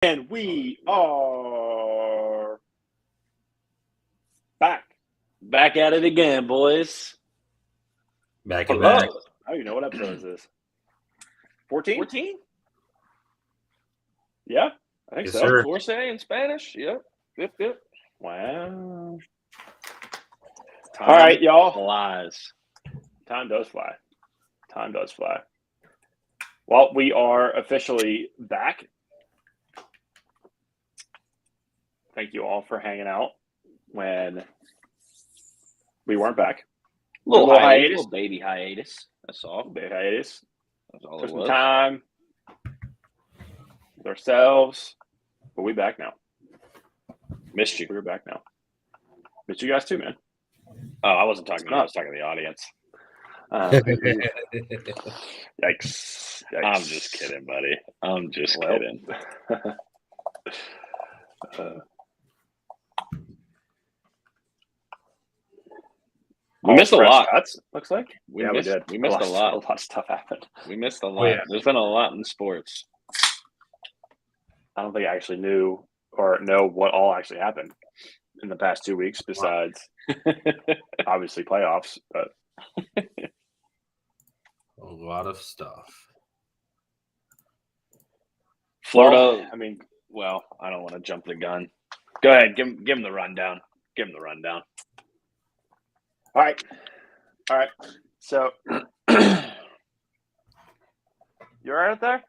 And we are back. Back at it again, boys. Back Hello. and back. I don't even know what episode is this. 14? 14? Yeah, I think Yes, so. sir. Force in Spanish? Yep. Wow. Time All right, y'all. flies. Time does fly. Time does fly. Well, we are officially back. Thank you all for hanging out when we weren't back. Little Little hiatus. hiatus. Little baby hiatus. That's all. Big hiatus. That's all Took it some was. time with ourselves, but we back now. Missed you. We're back now. Missed you guys too, man. Oh, I wasn't talking to you. I was talking to the audience. Yikes. I'm just kidding, buddy. I'm just kidding. We missed a lot. Cuts, looks like. We did. We missed a lot. A lot of stuff happened. We missed a lot. yeah. There's been a lot in sports. I don't think I actually knew or know what all actually happened in the past 2 weeks, besides obviously playoffs. But A lot of stuff. Florida. I mean, Well, I don't want to jump the gun. Go ahead. Give him the rundown. Give him the rundown. all right. So you all right out there?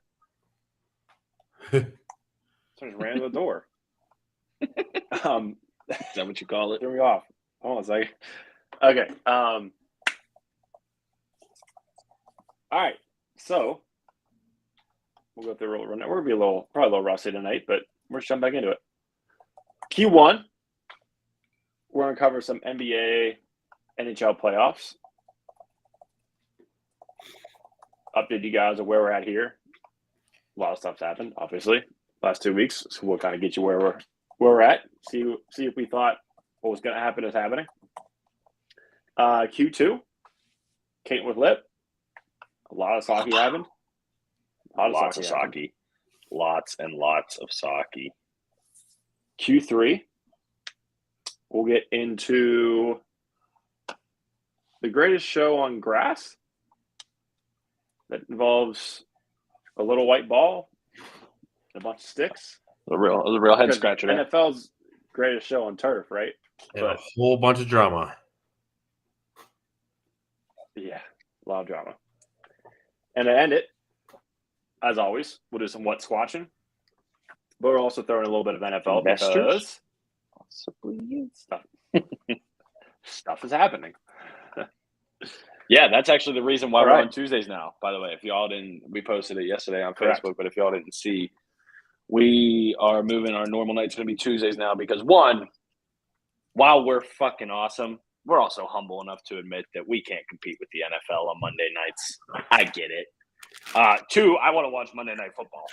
Someone just ran to the door. Is that what you call it? Threw me off. Hold on a second. Okay. All right. So we'll go through a little run. We're gonna be probably a little rusty tonight, but we're just jumping back into it. Q1. We're gonna cover some NBA, NHL playoffs. Update you guys on where we're at here. A lot of stuff's happened, obviously, last 2 weeks. So we'll kind of get you where we're at. See if we thought what was going to happen is happening. Q2, Kate with Lip. A lot of sake happened. Lots of sake. Lots and lots of sake. Q3, we'll get into the greatest show on grass. That involves a little white ball, a bunch of sticks. The real head scratcher there. NFL's greatest show on turf, right? And a whole bunch of drama. Yeah, a lot of drama. And to end it, as always, we'll do some what squatching. But we're also throwing a little bit of NFL Investors? because stuff is happening. Yeah, that's actually the reason why All we're right. on Tuesdays now. By the way, if y'all didn't, we posted it yesterday on Correct. Facebook, but if y'all didn't see, we are moving our normal nights going to be Tuesdays now because one, while we're fucking awesome, we're also humble enough to admit that we can't compete with the NFL on Monday nights. I get it. Two, I want to watch Monday Night Football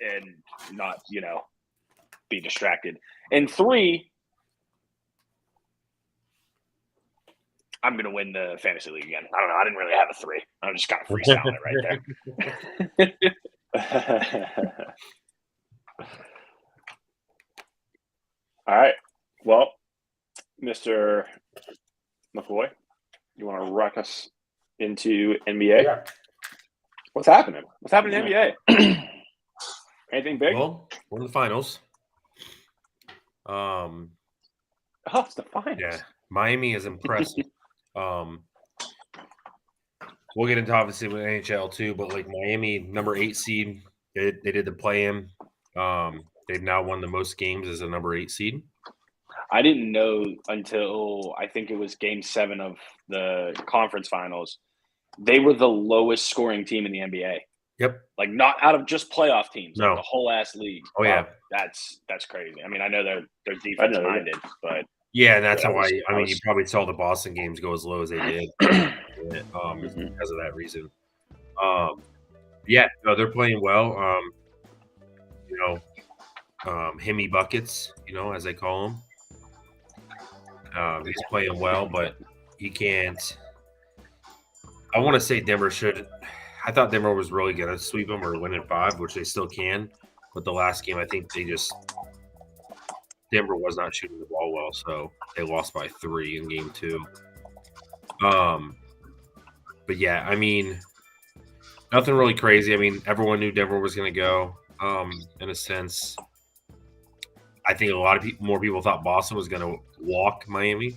and not, be distracted. And three, I'm going to win the fantasy league again. I don't know. I didn't really have a three. I'm just kind of freestyling it right there. All right. Well, Mr. McCoy, you want to rock us into NBA? Yeah. What's happening? What's happening in NBA? Anything big? Well, we're in the finals. Oh, it's the finals. Yeah, Miami is impressive. We'll get into obviously with NHL too, but like Miami, number 8 seed, they did the play-in. They've now won the most games as a number 8 seed. I didn't know until I think it was Game 7 of the conference finals. They were the lowest scoring team in the NBA. Yep. Like not out of just playoff teams, No. like the whole ass league. Oh yeah, that's crazy. I mean, I know they're defense minded, but yeah, and that's Yeah, how I was- I I mean, was- you probably saw the Boston games go as low as they did because of that reason. Yeah, no, they're playing well. Himmy buckets, as they call him. He's playing well, but he can't. I want to say Denver should. I thought Denver was really going to sweep them or win in 5, which they still can. But the last game, I think Denver was not shooting the ball well, so they lost by 3 in game 2. But yeah, I mean, nothing really crazy. I mean, everyone knew Denver was going to go. In a sense, I think a lot of more people thought Boston was going to walk Miami,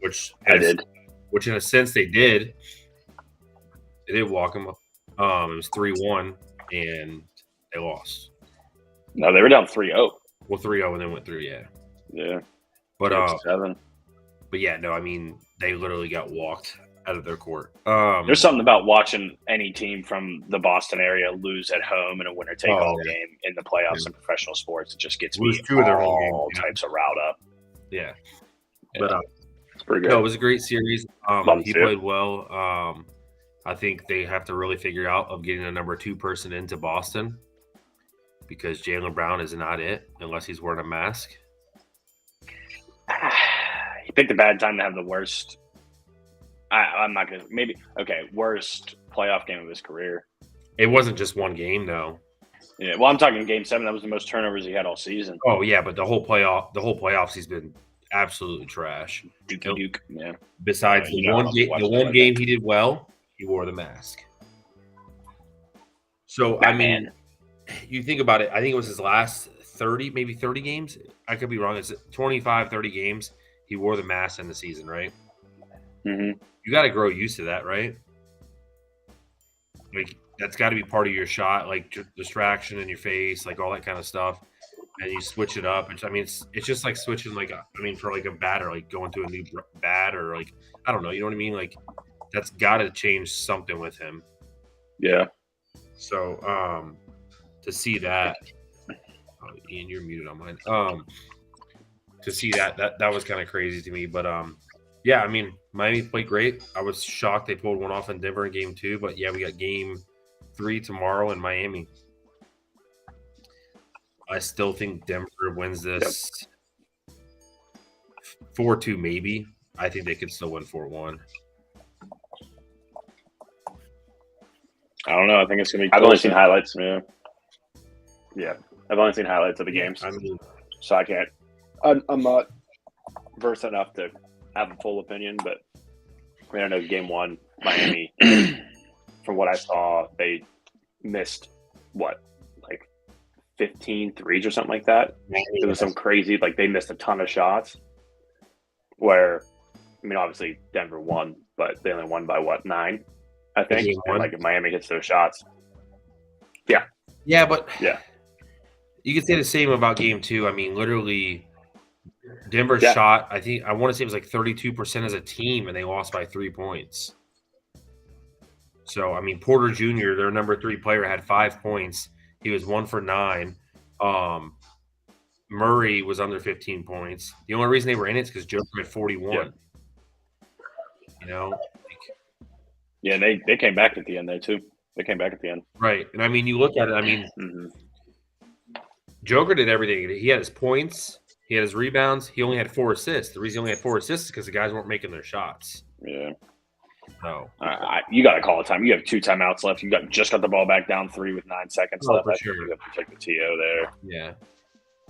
which in a sense they did. They did walk them. It was 3-1, and they lost. No, they were down 3-0. Well, 3-0 and then went through, yeah. Yeah. But 7. But yeah, no, I mean, they literally got walked out of their court. There's something about watching any team from the Boston area lose at home in a winner-take-all game in the playoffs in professional sports. It just gets me all types of riled up. Yeah. But it's pretty good. No, it was a great series. He played well. I think they have to really figure out of getting a number 2 person into Boston because Jaylen Brown is not it unless he's wearing a mask. He picked a bad time to have the worst. I'm not going to – worst playoff game of his career. It wasn't just one game, though. Yeah, well, I'm talking Game 7. That was the most turnovers he had all season. Oh, yeah, but the whole playoffs, he's been absolutely trash. Duke, yeah. Besides the one game he did well, he wore the mask. So, I mean, you think about it. I think it was his last 30 games. I could be wrong. It's 25, 30 games. He wore the mask in the season, right? Mm-hmm. You got to grow used to that, right? Like, that's got to be part of your shot, like distraction in your face, like all that kind of stuff. And you switch it up. I mean, it's just like switching, for like a batter, like going to a new bat or like, I don't know. You know what I mean? Like, that's got to change something with him. Yeah. So, to see that, Ian, you're muted on mine. To see that was kind of crazy to me. But, yeah, I mean, Miami played great. I was shocked they pulled one off in Denver in game 2. But, yeah, we got game 3 tomorrow in Miami. I still think Denver wins this 4-2 maybe. I think they could still win 4-1. I don't know. I think it's going to be I've only seen highlights. Yeah. I've only seen highlights of the games. I mean, so I can't – I'm not versed enough to have a full opinion, but I mean, I know game 1, Miami, from what I saw, they missed, 15 threes or something like that. It was some crazy – like they missed a ton of shots where – I mean, obviously Denver won, but they only won by, 9? I think. And like if Miami hits those shots. Yeah. Yeah, but yeah. You could say the same about game 2. I mean, literally Denver shot, I want to say it was like 32% as a team, and they lost by 3 points. So, I mean, Porter Jr., their number 3 player, had 5 points. He was 1 for 9. Murray was under 15 points. The only reason they were in it is because Joker had 41. Yeah. You know? Yeah, they came back at the end there, too. They came back at the end. Right. And, I mean, you look at it, I mean, Joker did everything. He had his points. He had his rebounds. He only had 4 assists. The reason he only had 4 assists is because the guys weren't making their shots. Yeah. So you got to call a time. You have 2 timeouts left. You just got the ball back down 3 with 9 seconds left. For sure. You have to take the TO there. Yeah.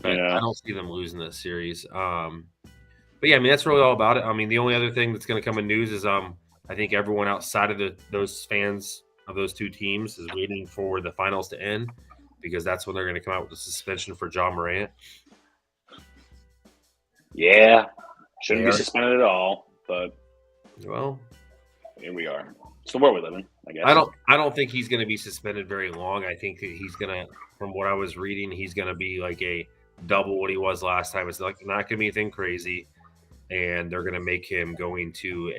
I don't see them losing this series. But yeah, I mean, that's really all about it. I mean, the only other thing that's going to come in news is I think everyone outside of those fans of those 2 teams is waiting for the finals to end because that's when they're going to come out with the suspension for John Morant. Yeah. Shouldn't be suspended at all, but well, here we are. It's the world we live in, I guess. I don't think he's going to be suspended very long. I think that he's going to, from what I was reading, he's going to be like a double what he was last time. It's like not going to be anything crazy. And they're going to make him go into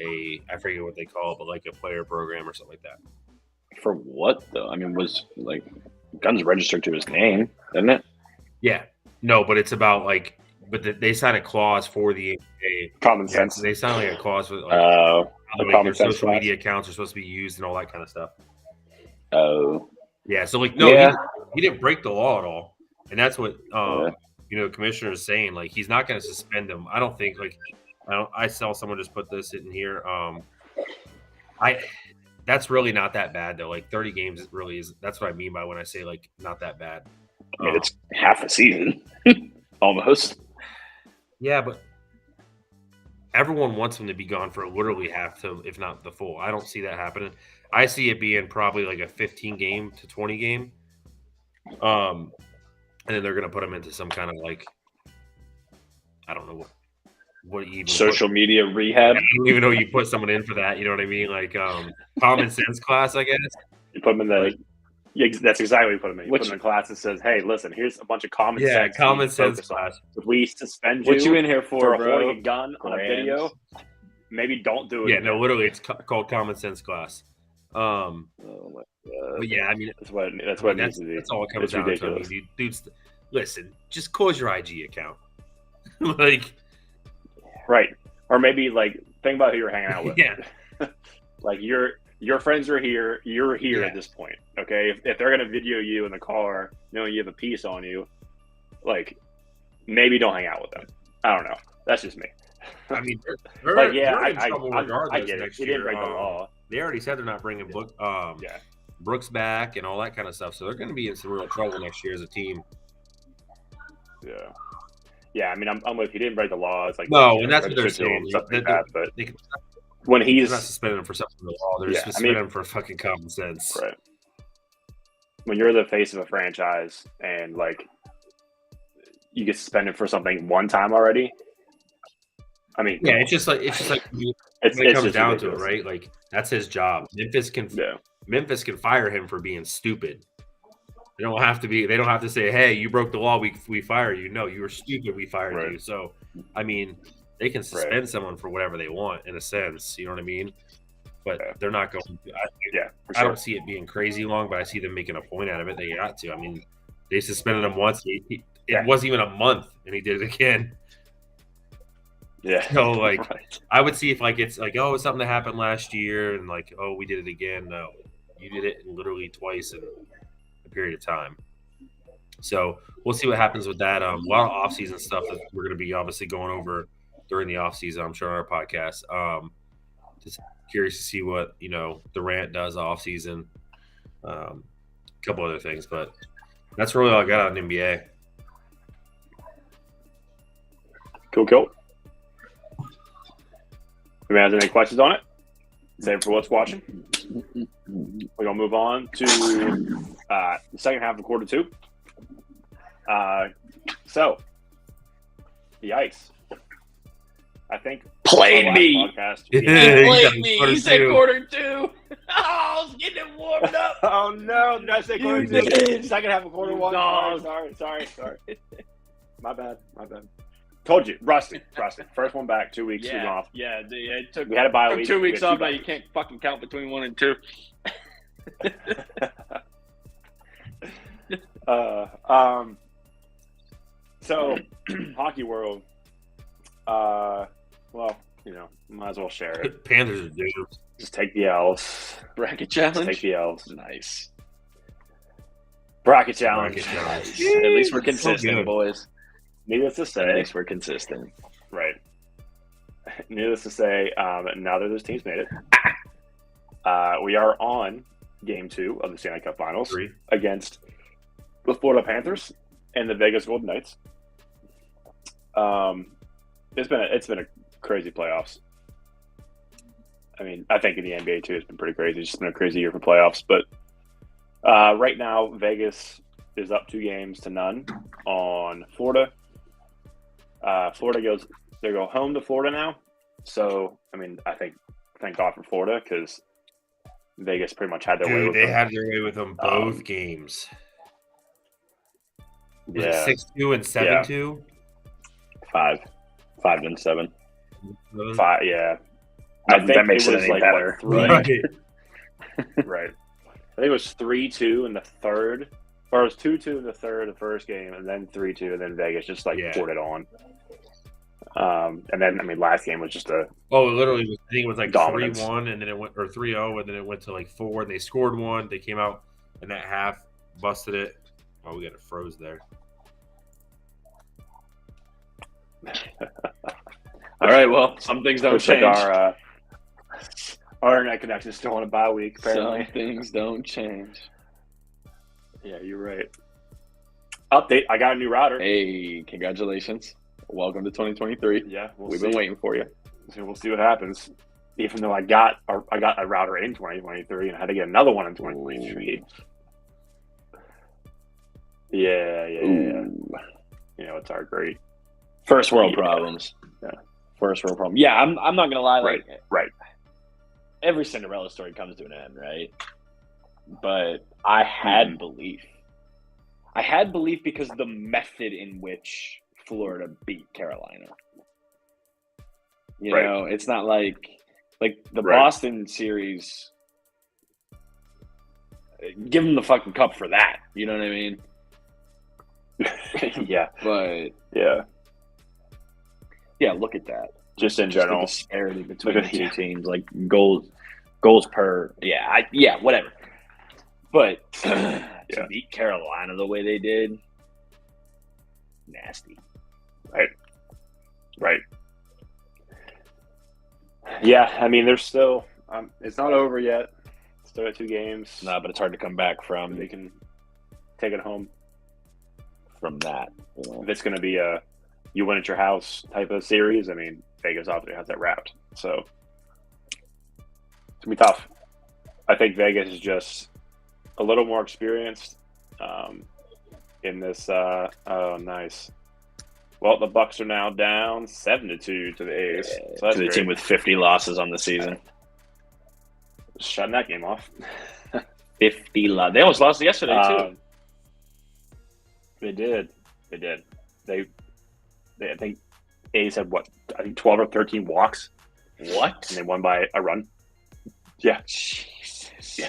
I forget what they call it, but like a player program or something like that. For what, though? I mean, was like guns registered to his name, didn't it? Yeah. No, but it's about like, but they signed a clause for the common sense. They signed like a clause for like, their social media accounts are supposed to be used and all that kind of stuff. Oh. Yeah. So like, no, he didn't break the law at all. And that's what, the commissioner is saying. Like, he's not going to suspend him. I don't think I saw someone just put this in here. That's really not that bad though. Like 30 games really is. That's what I mean by when I say like not that bad. I mean, it's half a season, almost. Yeah, but everyone wants him to be gone for literally half to, if not the full. I don't see that happening. I see it being probably like a 15 game to 20 game. And then they're gonna put him into some kind of like, I don't know what you even Social media rehab. I don't even know you put someone in for that. You know what I mean? Like common sense class, I guess. You put him in the. Yeah, that's exactly what you put him in. You put him in a class that says, "Hey, listen, here's a bunch of common sense. Yeah, common you need to sense focus on. class. If we suspend you, What you in here for, bro? holding a gun on a video, maybe don't do it. Yeah, again. no, literally, it's called common sense class. Oh my God. But yeah, I mean, That's what it needs to be. That's all it comes It's down ridiculous. to. I mean, dudes, listen, just close your IG account. Like, Right. Or maybe like think about who you're hanging out with. yeah, Like your friends are here, you're here Yeah. at this point. Okay. If they're gonna video you in the car knowing you have a piece on you, like maybe don't hang out with them. I don't know. That's just me. I mean, they're, Like yeah, they're in I trouble regardless I get it. next He year. didn't break the law. They already said they're not bringing Yeah. Brooks back and all that kind of stuff, so they're going to be in some real trouble next year as a team. Yeah. Yeah, I mean, I'm with you. He didn't break the law. It's like No, and that's what they're registration saying. and stuff like They- that. But They, when they're he's not suspending him for something in the law; they're Yeah, just I suspending mean- him for fucking common sense. right, when you're the face of a franchise and like you get suspended for something one time already, I mean, Yeah, it's just like when it's it comes just down to it, ridiculous. right? Like that's his job. Yeah, Memphis can fire him for being stupid. They don't have to say, "Hey, you broke the law. We fire you." No, you were stupid. We fired Right. you. So, I mean, they can suspend someone for whatever they want, in a sense. You know what I mean? But Yeah. they're not going. yeah, for I sure. don't see it being crazy long, but I see them making a point out of it. They got to. I mean, they suspended him once. It Yeah. wasn't even a month, and he did it again. Yeah, So, like, right. I would see if like it's like, oh, it's something that happened last year, and like, oh, we did it again. No, you did it literally twice in a period of time. So we'll see what happens with that. A lot of off-season stuff that we're going to be obviously going over during the off-season, I'm sure, on our podcast. Just curious to see what Durant does off-season. A couple other things, but that's really all I got on NBA. Cool. Anyone has any questions on it? Save it for what's watching. We're gonna move on to the second half of quarter two. So the ice. I think Played our me. last podcast, Yeah, we- he Played got me. quarter He said two. quarter two. Oh, I was getting it warmed up. Oh no! Did I say quarter You two? did. Second half of quarter You one. dog. Sorry. My bad. Told you, Rusty. First one back, 2 weeks. We went off. Yeah. It took We had a bye took week. 2 We weeks had two off, but bye you can't fucking count between 1 and 2. So hockey world. Well, might as well share it. Panthers are doomed. Just take the L's. Bracket Just challenge. take the L's. Nice. Bracket challenge. Bracket challenge. At least we're So consistent, good. boys. Needless to At say, least we're consistent. right. Needless to say, now that those teams made it, we are on game 2 of the Stanley Cup Finals 3. against the Florida Panthers and the Vegas Golden Knights. It's been a crazy playoffs. I mean, I think in the NBA too, it's been pretty crazy. It's just been a crazy year for playoffs. But right now, Vegas is up 2-0 on Florida. Florida they go home to Florida now. So, I mean, I think thank God for Florida because Vegas pretty much had their way Dude, with they them. had their way with them both games. Was Yeah, it 6-2 and 7-2? 5 and 7. 5. Yeah, That makes it any better. Right. Right. I think it was 3-2 in the third, or it was 2-2 in the third of the first game, and then 3-2, and then Vegas just poured it on. And then last game was just a Oh, it literally was, I think it was like Dominance. 3-1, and then it went, or 3-0, and then it went to like 4, and they scored one. They came out in that half, busted it. Oh, we got it froze there. All right, well, some things don't looks like change. our internet connection is still on a bye week. Apparently, Some things don't change. yeah, you're right. Update. I got a new router. Hey, congratulations. Welcome to 2023. Yeah, We've been waiting for you. So we'll see what happens. Even though I got a router in 2023 and I had to get another one in 2023. Yeah. Ooh. You know, it's our great First world problems. Yeah. First world problem. Yeah, I'm not gonna lie. Like, Right. Every Cinderella story comes to an end, right? But I had belief. I had belief because of the method in which Florida beat Carolina. You know, it's not like the Boston series. Give them the fucking cup for that. You know what I mean? Yeah. But yeah, look at that. Just in Just the general. disparity between the two teams, like goals per. Yeah, whatever. But to beat Carolina the way they did, nasty. Right. Yeah, I mean, there's still it's not over yet. Still got 2 games. No, but it's hard to come back from They can take it home. that. If it's going to be a you win at your house type of series, I mean, Vegas obviously has that wrapped. So it's going to be tough. I think Vegas is just a little more experienced in this. Oh, nice. Well, the Bucks are now down 7-2 to the A's. So that's to the team with 50 losses on the season. Shutting that game off. 50 losses. They almost lost yesterday, too. They did. They I think A's had 12 or 13 walks. What? And they won by a run. Yeah. Jesus.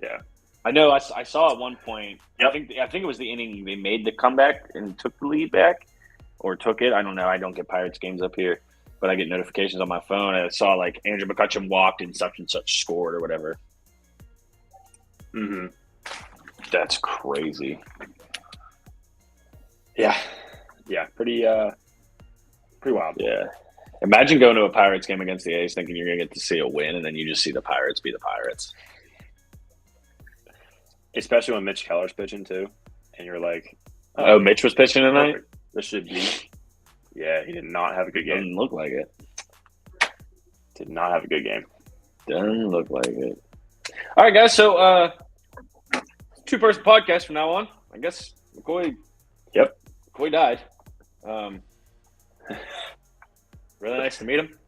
Yeah. I know. I saw at one point. Yep. I think it was the inning they made the comeback and took the lead back, or took it. I don't know. I don't get Pirates games up here, but I get notifications on my phone. And I saw like Andrew McCutcheon walked and such scored or whatever. Mm-hmm. That's crazy. Yeah. Pretty wild. Yeah. Imagine going to a Pirates game against the A's thinking you're going to get to see a win, and then you just see the Pirates be the Pirates. Especially when Mitch Keller's pitching too, and you're like, "Oh, Mitch was pitching tonight. Perfect. This should be." Yeah, he did not have a good game. Doesn't look like it. Did not have a good game. Doesn't look like it. All right, guys. So, 2-person podcast from now on. I guess McCoy. Yep. McCoy died. Really nice to meet him.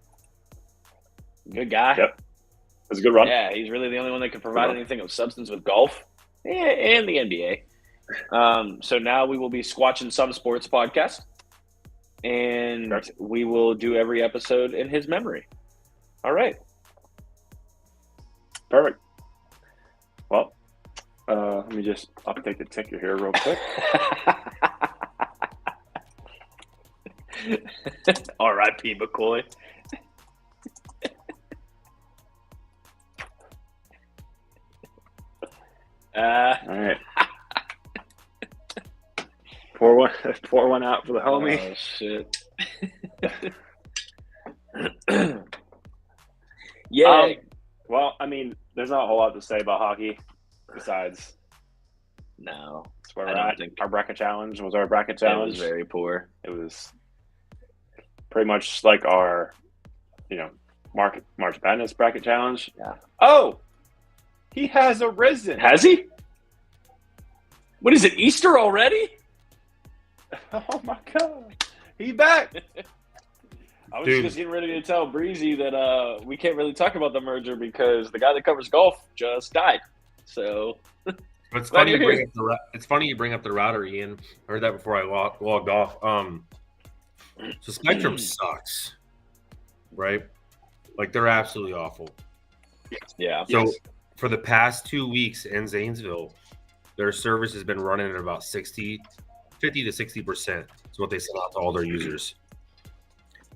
Good guy. Yep. It was a good run. Yeah, he's really the only one that can provide anything of substance with golf and the NBA. So now we will be Squatchin Some Sports podcast, and we will do every episode in his memory. All right. Perfect. Well, let me just update the ticker here real quick. R.I.P. McCoy. All right. Pour one out for the homie. Oh, shit. Yeah. Well, I mean, there's not a whole lot to say about hockey besides No. that's where we're at. Our bracket challenge was our bracket challenge. It was very poor. It was pretty much like our, March Madness bracket challenge. Yeah. Oh, he has arisen. Has he? What is it, Easter already? Oh my God, he back. I was just getting ready to tell Breezy that we can't really talk about the merger because the guy that covers golf just died. So it's funny you bring up the router, Ian. I heard that before I logged off. So Spectrum sucks, right? Like they're absolutely awful. Yeah. So for the past 2 weeks in Zanesville, their service has been running at about 50 to 60%. Is what they sent out to all their users.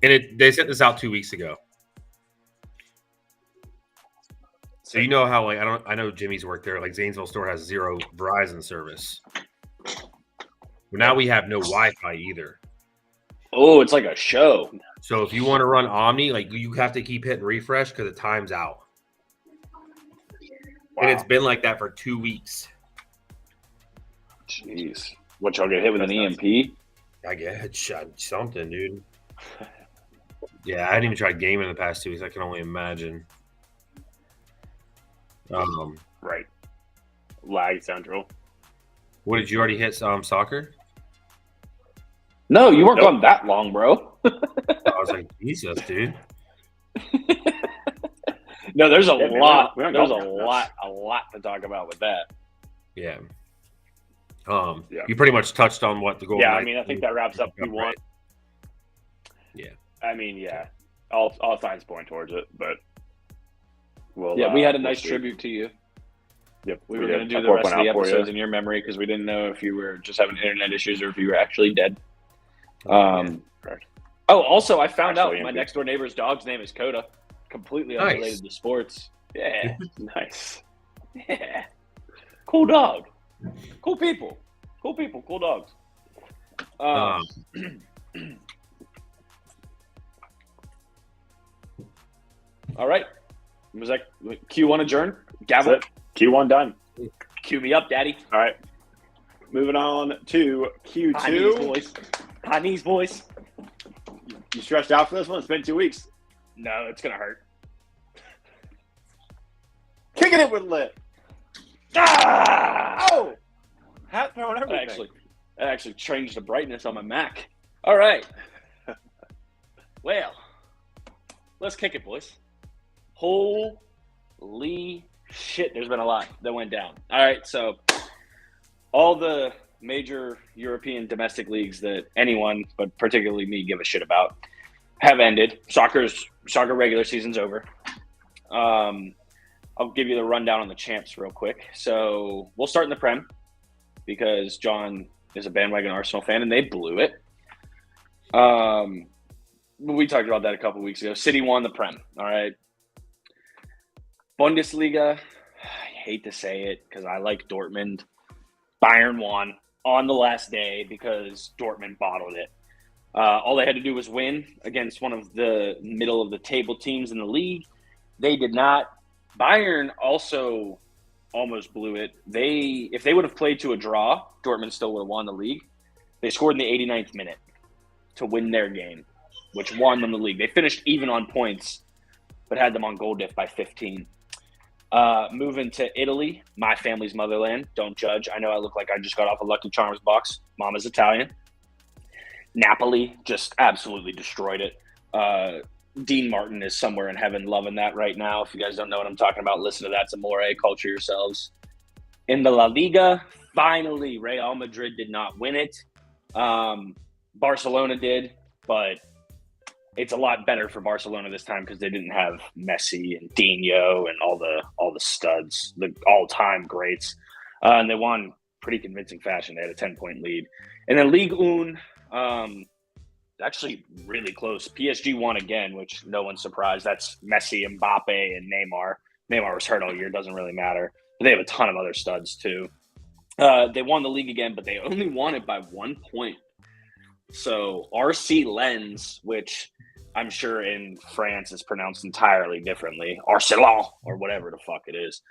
And they sent this out 2 weeks ago. So you know how I know Jimmy's worked there. Like Zanesville store has 0 Verizon service. But now we have no Wi-Fi either. Oh, it's like a show. So if you want to run Omni, like you have to keep hitting refresh because the time's out. Wow. And it's been like that for 2 weeks. Jeez. What, y'all get hit with an That's EMP? I guess shot something, dude. Yeah, I hadn't even tried gaming in the past 2 weeks. I can only imagine. Right. Lag central. What did you already hit? Soccer? No, you weren't Nope. gone that long, bro. I was like, Jesus, dude. No, there's a Yeah, man, lot. we don't There's golf now. a lot to talk about with that. Yeah. Yeah. You pretty much touched on what the goal. Yeah, I mean, I think that wraps up Q1. Right. Yeah. I mean, yeah, all signs point towards it, but we'll. We had a we'll nice see. tribute to you. Yep, We were did. going to do I the rest of point the out for episodes you. in your memory because we didn't know if you were just having internet issues or if you were actually dead. Correct. Oh, also, I found out Actually, my MP. next door neighbor's dog's name is Coda. Completely Nice. unrelated to sports. Yeah. Nice. Yeah. Cool dog. Cool people. Cool people. Cool dogs. Um, All right. Was that Q1 adjourned? That's Gavel. it. Q1 done. Cue me up, Daddy. All right. Moving on to Chinese Q2. boys. Chinese boys. You stretched out for this one? It's been 2 weeks. No, it's gonna hurt. Kicking it with lit. Ah! Oh! Hat throwing everything. That actually changed the brightness on my Mac. All right. Well, let's kick it, boys. Holy shit, there's been a lot that went down. All right, so all the major European domestic leagues that anyone, but particularly me, give a shit about have ended. Soccer regular season's over. I'll give you the rundown on the champs real quick. So we'll start in the Prem because John is a bandwagon Arsenal fan and they blew it. We talked about that a couple weeks ago. City won the Prem. All right. Bundesliga, I hate to say it because I like Dortmund. Bayern won on the last day because Dortmund bottled it. All they had to do was win against one of the middle of the table teams in the league. They did not. Bayern also almost blew it. If they would have played to a draw, Dortmund still would have won the league. They scored in the 89th minute to win their game, which won them the league. They finished even on points, but had them on goal diff by 15. Moving to Italy, my family's motherland. Don't judge. I know I look like I just got off a Lucky Charms box. Mama's Italian. Napoli just absolutely destroyed it. Dean Martin is somewhere in heaven loving that right now. If you guys don't know what I'm talking about, listen to that some more. Culture yourselves. In the La Liga, finally, Real Madrid did not win it. Barcelona did, but it's a lot better for Barcelona this time because they didn't have Messi and Dino and all the studs, the all-time greats. And they won pretty convincing fashion. They had a 10-point lead. And then Ligue 1, actually really close. PSG won again, which no one's surprised. That's Messi, Mbappe, and Neymar. Neymar was hurt all year. Doesn't really matter. But they have a ton of other studs too. They won the league again, but they only won it by 1 point. So RC Lens, which I'm sure in France is pronounced entirely differently, Arcelon or whatever the fuck it is.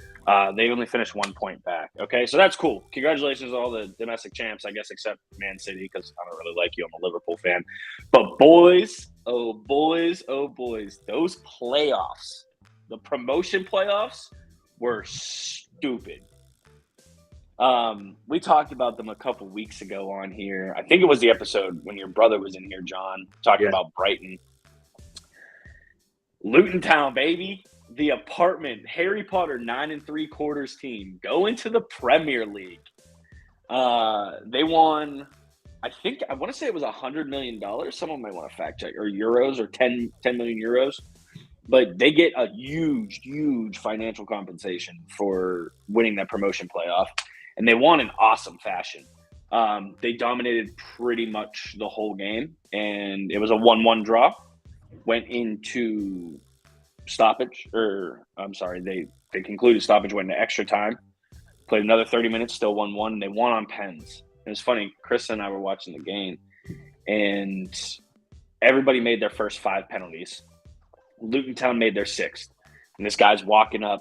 They only finished 1 point back. Okay, so that's cool. Congratulations to all the domestic champs, I guess, except Man City because I don't really like you. I'm a Liverpool fan. But boys, oh boys, oh boys, those playoffs, the promotion playoffs were stupid. We talked about them a couple weeks ago on here. I think it was the episode when your brother was in here, John, talking about Brighton. Luton Town, baby. The apartment, Harry Potter 9 3/4 team go into the Premier League. They won, I want to say it was $100 million. Someone might want to fact check, or euros, or 10 million euros. But they get a huge, huge financial compensation for winning that promotion playoff. And they won in awesome fashion. They dominated pretty much the whole game. And it was a 1-1 draw. Went into stoppage. They concluded stoppage, went into extra time. Played another 30 minutes, still 1-1. And they won on pens. It was funny. Chris and I were watching the game. And everybody made their first 5 penalties. Luton Town made their 6th. And this guy's walking up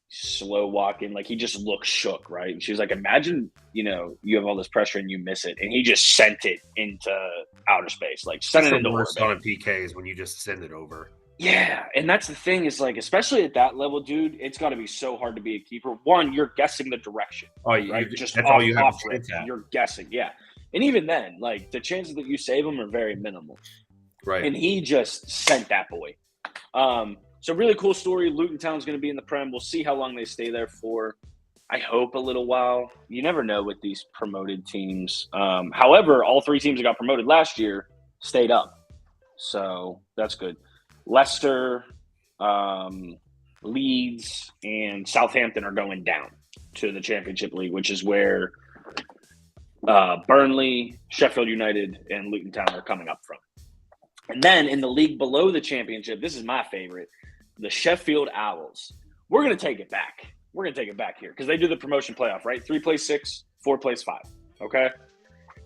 slow walking. Like, he just looked shook, right? And she was like, imagine, you have all this pressure and you miss it. And he just sent it into outer space. Like, sent it into worst orbit. on a PK is when you just send it over. Yeah, and that's the thing is, like, especially at that level, dude, it's got to be so hard to be a keeper. One, you're guessing the direction, right? Just that's off, all you have off to rip, at. you're guessing, yeah. And even then, like, the chances that you save him are very minimal. Right. And he just sent that boy. So really cool story. Luton Town's going to be in the Prem. We'll see how long they stay there for. I hope a little while. You never know with these promoted teams. However, all 3 teams that got promoted last year stayed up. So that's good. Leicester, Leeds, and Southampton are going down to the Championship League, which is where Burnley, Sheffield United, and Luton Town are coming up from. And then in the league below the Championship, this is my favorite, the Sheffield Owls. We're going to take it back. We're going to take it back here because they do the promotion playoff, right? 3 plays 6, 4 plays 5, okay?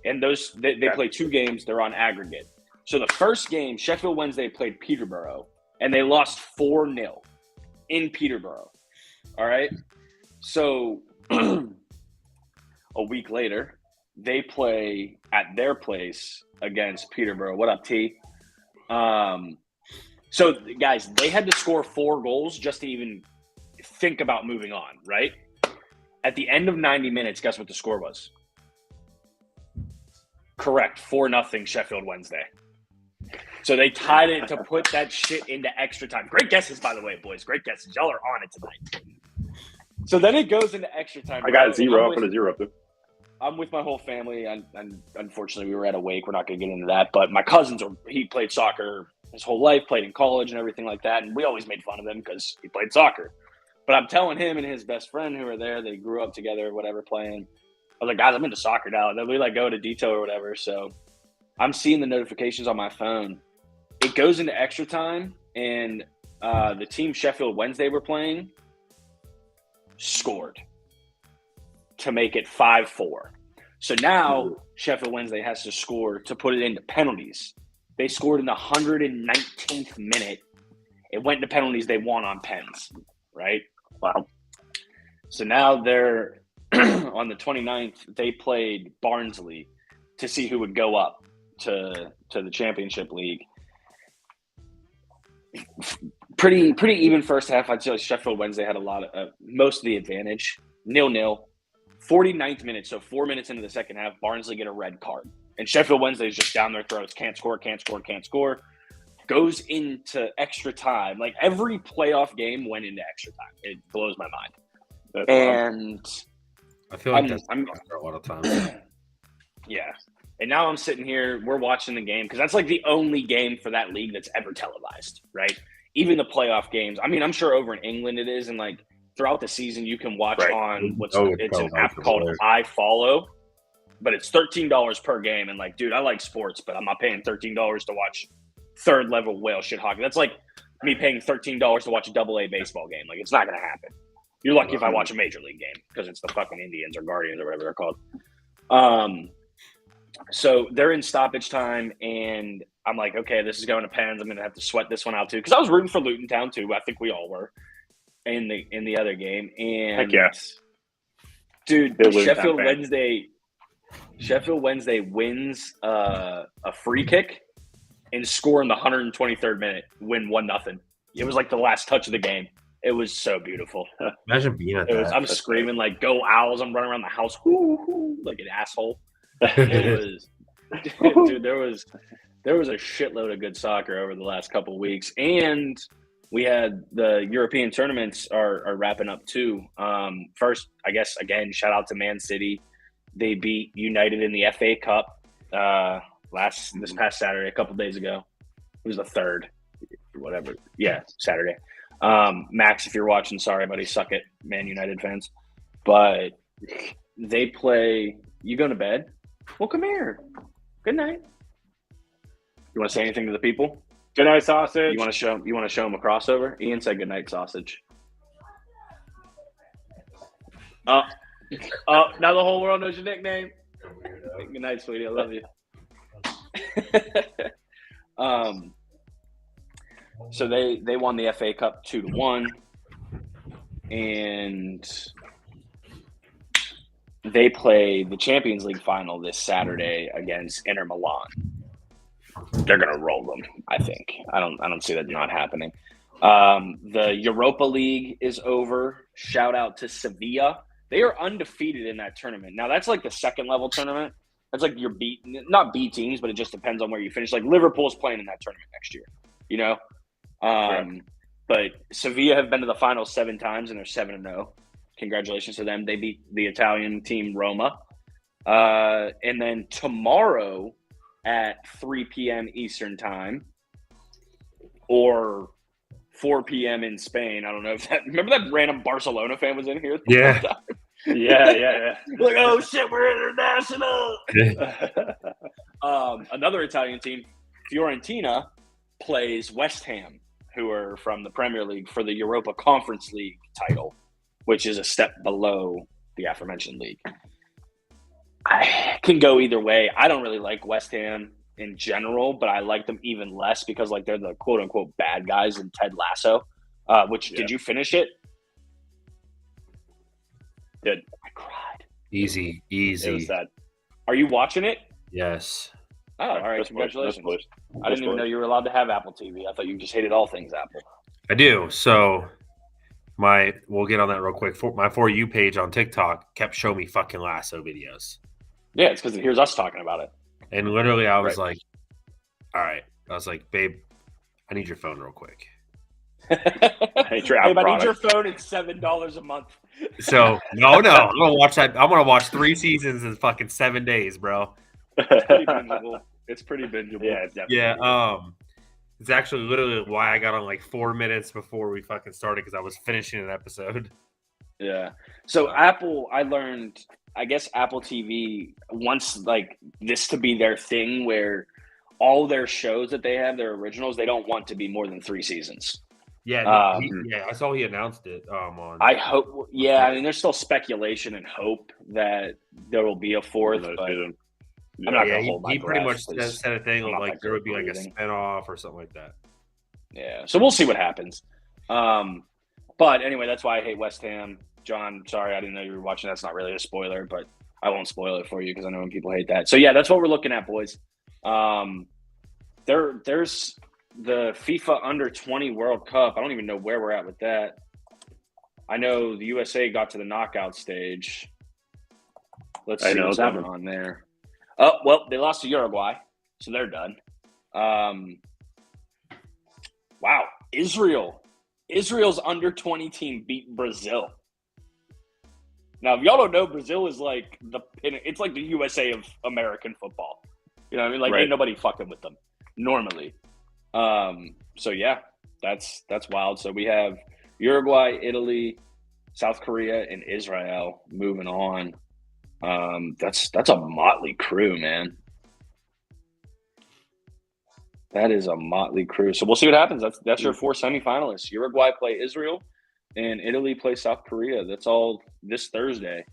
And those they play 2 games. They're on aggregate. So the first game, Sheffield Wednesday played Peterborough, and they lost 4-0 in Peterborough, all right? So a week later, they play at their place against Peterborough. What up, T? So, guys, they had to score 4 goals just to even think about moving on, right? At the end of 90 minutes, guess what the score was? Correct, 4-0 Sheffield Wednesday. So they tied it to put that shit into extra time. Great guesses, by the way, boys. Great guesses. Y'all are on it tonight. So then it goes into extra time. I got 0. I put a 0 up there. I'm with my whole family, and unfortunately, we were at a wake. We're not going to get into that. But my cousins, he played soccer his whole life, played in college and everything like that. And we always made fun of him because he played soccer. But I'm telling him and his best friend who are there, they grew up together or whatever playing. I was like, guys, I'm into soccer now. And then we go to Dito or whatever. So I'm seeing the notifications on my phone. It goes into extra time, and the team Sheffield Wednesday were playing scored to make it 5-4. So now Sheffield Wednesday has to score to put it into penalties. They scored in the 119th minute. It went into penalties. They won on pens, right? Wow. So now they're on the 29th, they played Barnsley to see who would go up to the Championship League. Pretty even first half. I'd say Sheffield Wednesday had most of the advantage. 0-0. 49th minute, so 4 minutes into the second half, Barnsley get a red card. And Sheffield Wednesday is just down their throats. Can't score. Goes into extra time. Like, every playoff game went into extra time. It blows my mind. That's I feel like that's a lot of times. Yeah. And now I'm sitting here, we're watching the game, because that's like the only game for that league that's ever televised, right? Even the playoff games. I mean, I'm sure over in England it is, and like throughout the season you can watch on it's an app called iFollow, but it's $13 per game. And like, dude, I like sports, but I'm not paying $13 to watch third level whale shit hockey. That's like me paying $13 to watch a AA baseball game. Like, it's not going to happen. You're lucky if I watch a major league game because it's the fucking Indians or Guardians or whatever they're called. So they're in stoppage time, and I'm like, okay, this is going to pens. I'm going to have to sweat this one out too, because I was rooting for Luton Town too. I think we all were in the other game. And heck yes, dude, Sheffield Wednesday wins a free kick and score in the 123rd minute, win 1-0. It was like the last touch of the game. It was so beautiful. Imagine being at that. I'm screaming like, "Go Owls!" I'm running around the house, like an asshole. It was, dude. There was a shitload of good soccer over the last couple of weeks, and we had the European tournaments are wrapping up too. First, I guess again, shout out to Man City. They beat United in the FA Cup this past Saturday, a couple days ago. It was the 3rd, whatever. Yeah, Saturday. Max, if you're watching, sorry, buddy, suck it, Man United fans. But they play. You going to bed? Well, come here. Good night. You want to say anything to the people? Good night, sausage. You want to show them a crossover? Ian said good night, sausage. Now the whole world knows your nickname. Good night, sweetie. I love you. So they won the FA Cup 2-1, and they play the Champions League final this Saturday against Inter Milan. They're gonna roll them, I think. I don't see that not happening. The Europa League is over. Shout out to Sevilla. They are undefeated in that tournament. Now that's like the second level tournament. That's like your not B teams, but it just depends on where you finish. Like Liverpool's playing in that tournament next year, you know. But Sevilla have been to the final 7 times and they're 7-0. Congratulations to them. They beat the Italian team Roma. And then tomorrow at 3 p.m. Eastern time or 4 p.m. in Spain. I don't know if that – remember that random Barcelona fan was in here? Yeah. Yeah. Like, oh, shit, we're international. Yeah. Another Italian team, Fiorentina, plays West Ham, who are from the Premier League for the Europa Conference League title, which is a step below the aforementioned league. I can go either way. I don't really like West Ham in general, but I like them even less because like they're the quote unquote bad guys in Ted Lasso. Did you finish it? Did. I cried. Easy. It was sad. Are you watching it? Yes. Oh, all right. No Congratulations. spoilers. I didn't even know you were allowed to have Apple TV. I thought you just hated all things Apple. I do. So we'll get on that real quick. My For You page on TikTok kept showing me fucking Lasso videos. Yeah, it's because it hears us talking about it. And literally I was like, all right. I was like, babe, I need your phone real quick. I need your phone. It's $7 a month. So no, I'm gonna watch that. I'm gonna watch 3 seasons in fucking 7 days, bro. It's pretty bingeable. Yeah, it's definitely. Yeah. It's actually literally why I got on like 4 minutes before we fucking started because I was finishing an episode. Yeah. So Apple, I learned, I guess Apple TV wants like this to be their thing where all their shows that they have, their originals, they don't want to be more than 3 seasons. Yeah, I saw he announced it. On. I hope. Yeah, I mean, there's still speculation and hope that there will be a 4th, but I'm not gonna hold my he pretty much breath, said a thing of like there would be like a breathing. spinoff or something like that. Yeah, so we'll see what happens. But anyway, that's why I hate West Ham. John, sorry, I didn't know you were watching. That's not really a spoiler, but I won't spoil it for you because I know when people hate that. So yeah, that's what we're looking at, boys. There's the FIFA Under 20 World Cup. I don't even know where we're at with that. I know the USA got to the knockout stage. Let's see what's going on there. Oh, well, they lost to Uruguay, so they're done. Wow, Israel's under 20 team beat Brazil. Now, if y'all don't know, Brazil is like it's like the USA of American football. You know what I mean? Like ain't nobody fucking with them normally. So yeah, that's wild. So we have Uruguay, Italy, South Korea, and Israel moving on. That's a motley crew, man. That is a motley crew. So we'll see what happens. That's your 4 semifinalists. Uruguay play Israel, and Italy play South Korea. That's all this Thursday.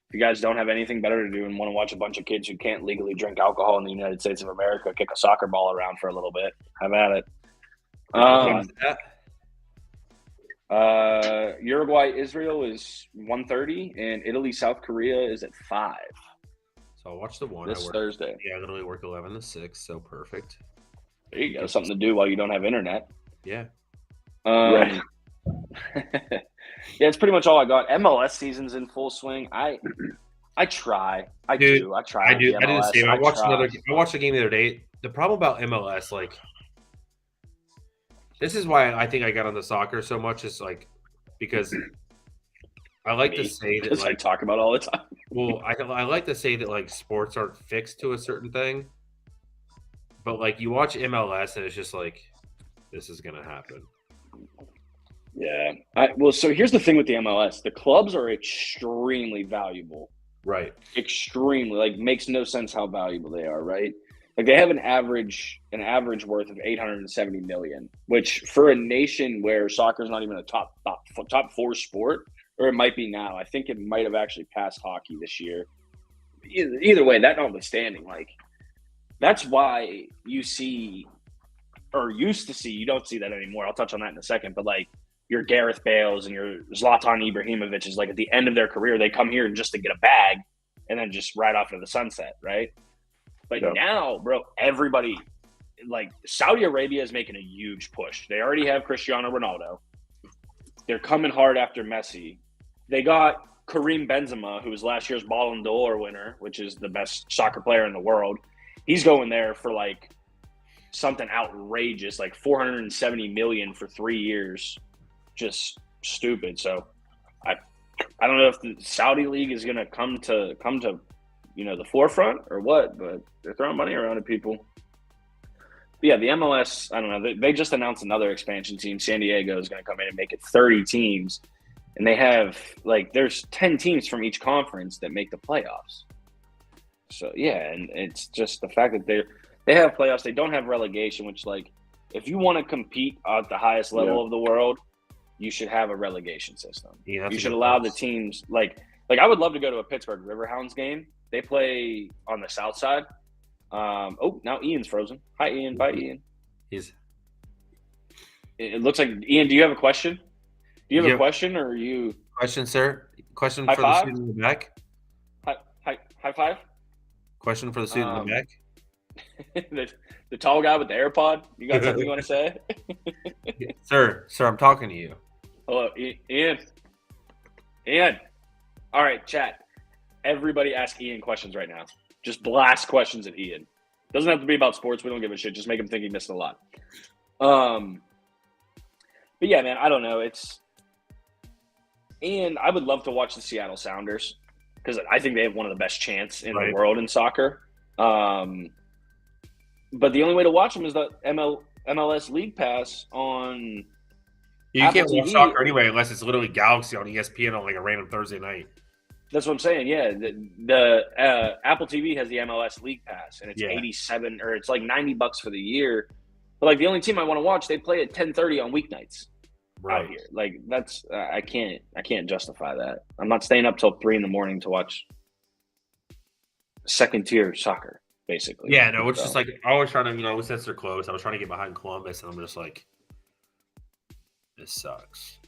If you guys don't have anything better to do and want to watch a bunch of kids who can't legally drink alcohol in the United States of America kick a soccer ball around for a little bit, have at it. Uruguay, Israel is 1:30, and Italy, South Korea is at 5. So I'll watch the one this Thursday. Yeah, I literally work 11 to 6, so perfect. There you go. Something to do while you don't have internet. Yeah. Right. Yeah, it's pretty much all I got. MLS season's in full swing. I try. I do. I try. I do. I did the same. I watched a game the other day. The problem about MLS, like, this is why I think I got on the soccer so much, is like because I like to say that like I talk about all the time. Well, I like to say that like sports aren't fixed to a certain thing, but like you watch MLS and it's just like this is gonna happen. Yeah. So here's the thing with the MLS. The clubs are extremely valuable. Right. Extremely. Like, makes no sense how valuable they are, right? Like, they have an average worth of $870 million, which for a nation where soccer is not even a top 4 sport, or it might be now. I think it might have actually passed hockey this year. Either way, that notwithstanding, like, that's why you see, or used to see, you don't see that anymore. I'll touch on that in a second, but like, your Gareth Bales and your Zlatan Ibrahimovic is like at the end of their career, they come here just to get a bag and then just ride off to the sunset, right? But now, bro, everybody, like Saudi Arabia is making a huge push. They already have Cristiano Ronaldo. They're coming hard after Messi. They got Karim Benzema, who was last year's Ballon d'Or winner, which is the best soccer player in the world. He's going there for like something outrageous, like $470 million for 3 years. Just stupid. So I don't know if the Saudi league is going to come to the forefront or what, but they're throwing money around at people. But yeah, the MLS, I don't know. They just announced another expansion team. San Diego is going to come in and make it 30 teams. And they have, like, there's 10 teams from each conference that make the playoffs. So, yeah, and it's just the fact that they have playoffs. They don't have relegation, which, like, if you want to compete at the highest level of the world, you should have a relegation system. Yeah, you should allow the teams, like I would love to go to a Pittsburgh Riverhounds game. They play on the south side. Now Ian's frozen. Hi, Ian. Bye, Ian. It looks like, Ian, do you have a question? Do you have a question, or are you? Question, sir. Question high for five? the student in the back. High five? Question for the student in the back. the tall guy with the AirPod. You got something you want to say? Sir, I'm talking to you. Hello, Ian. Ian. All right, chat. Everybody ask Ian questions right now. Just blast questions at Ian. Doesn't have to be about sports. We don't give a shit. Just make him think he missed a lot. But yeah, man, I don't know. And I would love to watch the Seattle Sounders because I think they have one of the best chants in the world in soccer. But the only way to watch them is the MLS League Pass on You Apple can't watch TV. soccer anyway unless it's literally Galaxy on ESPN on like a random Thursday night. That's what I'm saying. Yeah, the Apple TV has the MLS League Pass, and it's 87 or it's like $90 for the year. But like the only team I want to watch, they play at 10:30 on weeknights out here. Like that's I can't justify that. I'm not staying up till 3 a.m. to watch second tier soccer, basically. Yeah, no, it's just like I was trying to, since they're close, I was trying to get behind Columbus, and I'm just like, this sucks.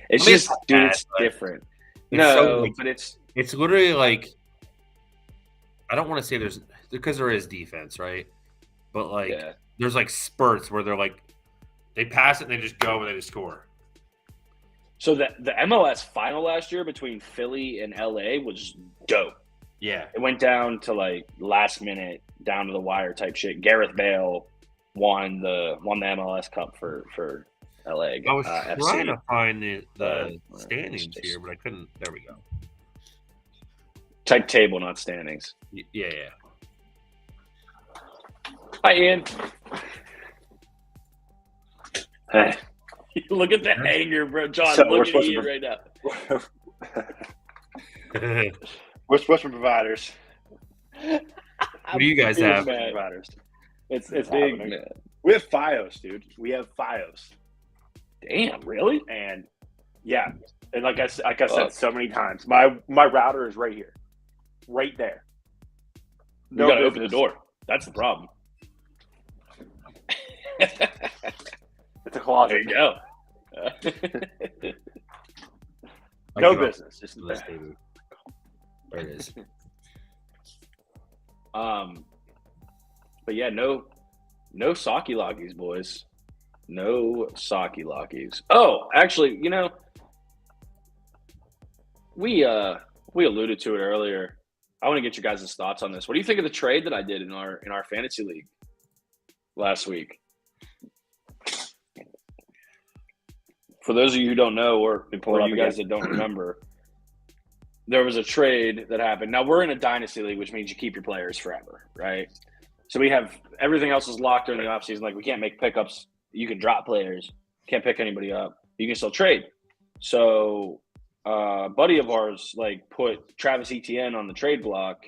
It's just, dude, it's different. But it's literally like, I don't want to say because there is defense, right? But like, there's like spurts where they're like, they pass it and they just go and they just score. So the MLS final last year between Philly and LA was dope. Yeah, it went down to like last minute, down to the wire type shit. Gareth Bale won the MLS Cup for LA. I was trying to find the standings just, here, but I couldn't. There we go. Type table, not standings. Yeah. Hi, Ian. Hey. Look at the hanger, bro. John, So look at Ian right now. We're Squatchin providers. What do you guys have? Providers. It's big, man. We have FiOS, dude. We have FiOS. Damn, really? And yeah, and like I said so many times, my router is right here, right there. You gotta open the door. That's the problem. It's a closet. There you go. No business. Just there it is. But yeah, no Saki Lockies, boys. No Saki Lockies. Oh, actually, we alluded to it earlier. I want to get your guys' thoughts on this. What do you think of the trade that I did in our fantasy league last week? For those of you who don't know, or you guys that don't remember, there was a trade that happened. Now, we're in a dynasty league, which means you keep your players forever, right? So we have everything else is locked during the offseason. Like, we can't make pickups. You can drop players. Can't pick anybody up. You can still trade. So a buddy of ours, like, put Travis Etienne on the trade block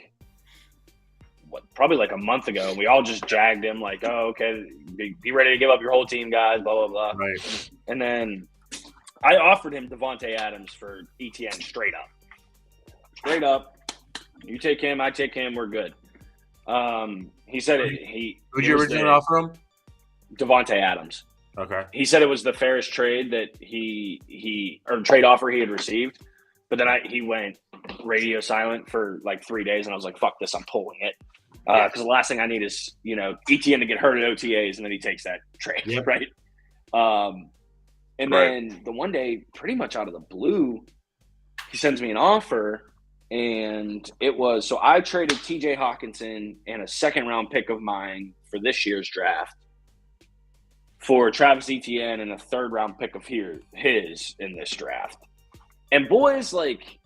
probably like a month ago. We all just jagged him like, oh, okay, be ready to give up your whole team, guys, blah, blah, blah. Right. And then I offered him Devontae Adams for Etienne straight up. Straight up. You take him, I take him, we're good. He said it. Who'd you originally offer him? Devontae Adams. Okay. He said it was the fairest trade that he or trade offer he had received. But then he went radio silent for like 3 days, and I was like, "Fuck this, I'm pulling it." Because the last thing I need is ETN to get hurt at OTAs, and then he takes that trade, right? And then the one day, pretty much out of the blue, he sends me an offer, and it was so I traded T.J. Hawkinson and a second-round pick of mine for this year's draft for Travis Etienne and a third-round pick of his in this draft. And boys, like,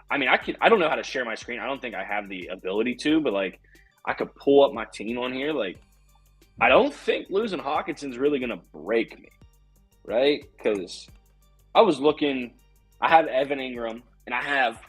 I mean, I don't know how to share my screen. I don't think I have the ability to, but like, I could pull up my team on here. Like, I don't think losing Hawkinson's really gonna break me, right? Because I was looking. I have Evan Ingram and I have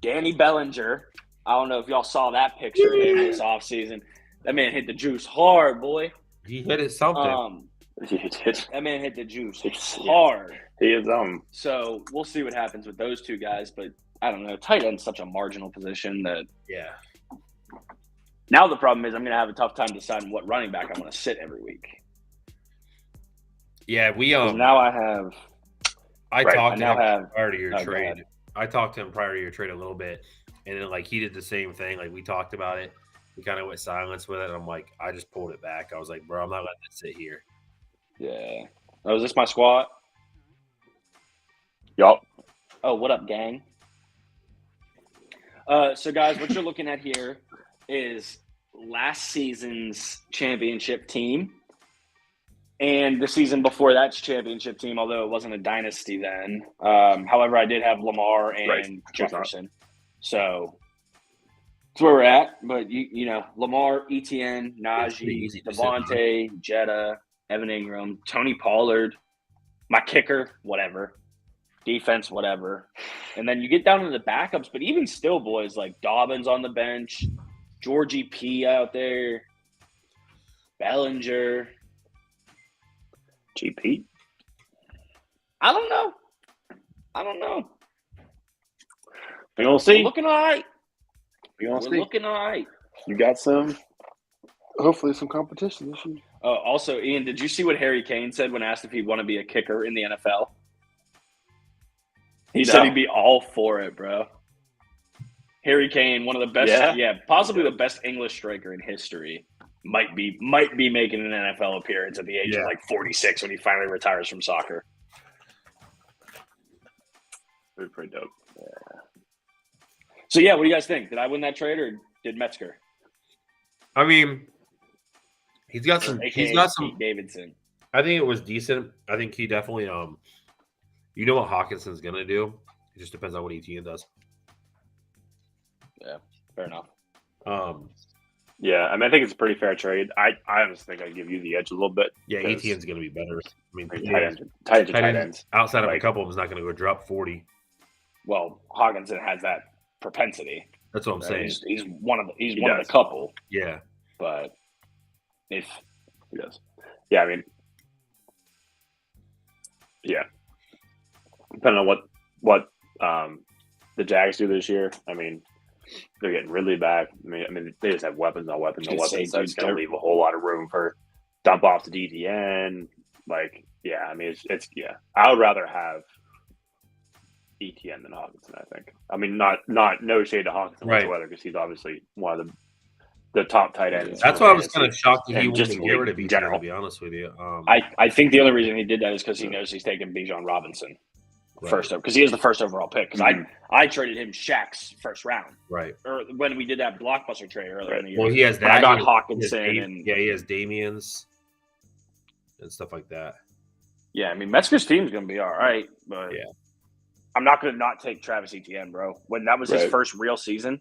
Danny Bellinger. I don't know if y'all saw that picture of him this offseason. That man hit the juice hard, boy. He hit it something. That man hit the juice hard. He is So we'll see what happens with those two guys, but I don't know. Tight end's such a marginal position that now the problem is I'm gonna have a tough time deciding what running back I'm gonna sit every week. Yeah, we now I have I talked to him prior to your go trade. ahead. I talked to him prior to your trade a little bit, and then like he did the same thing. Like we talked about it. We kind of went silence with it. And I'm like, I just pulled it back. I was like, bro, I'm not letting it sit here. Yeah. Oh, is this my squad? Yup. Oh, what up, gang? So, guys, what you're looking at here is last season's championship team and the season before that's championship team, although it wasn't a dynasty then. However, I did have Lamar and Jefferson. So that's where we're at. But, you know, Lamar, Etienne, Najee, Devontae, Jetta, Evan Ingram, Tony Pollard, my kicker, whatever. Defense, whatever. And then you get down to the backups, but even still, boys, like Dobbins on the bench, Georgie P out there, Bellinger. GP? I don't know. We're going to see. We're looking all right. We're looking all right. You got hopefully some competition this year. Also, Ian, did you see what Harry Kane said when asked if he'd want to be a kicker in the NFL? He said he'd be all for it, bro. Harry Kane, one of the best, possibly the best English striker in history, might be making an NFL appearance at the age of like 46 when he finally retires from soccer. That'd be pretty dope. Yeah. So what do you guys think? Did I win that trade or did Metzger? I mean, he's got some Pete Davidson. I think it was decent. I think he definitely you know what Hawkinson's gonna do. It just depends on what Etienne does. Yeah, fair enough. Yeah, I mean, I think it's a pretty fair trade. I honestly think I'd give you the edge a little bit. Yeah, Etienne's gonna be better. I mean, tight ends. Outside of a couple of them is not gonna go drop 40. Well, Hawkinson has that propensity. That's what I'm saying. He's one of the couple. Yeah, but if he does, yeah, I mean, yeah. Depending on what the Jags do this year, I mean, they're getting Ridley back. I mean, they just have weapons on weapons on weapons. So it's going to leave a whole lot of room for dump off to DTN. Like, yeah, I mean, it's I would rather have ETN than Hawkinson. I think. I mean, no shade to Hawkinson whatsoever, because he's obviously one of the top tight ends. That's why I was kind of shocked that he wanted to get rid of ETN. To be honest with you, I think the only reason he did that is because he knows he's taking Bijan Robinson. First over, because he is the first overall pick. Because I traded him Shaq's first round, right? Or when we did that blockbuster trade earlier in the year. Well, he has that. I got Hawkinson, he has Damian's and stuff like that. Yeah, I mean Metzger's team's gonna be all right, but I'm not gonna not take Travis Etienne, bro. When that was his first real season.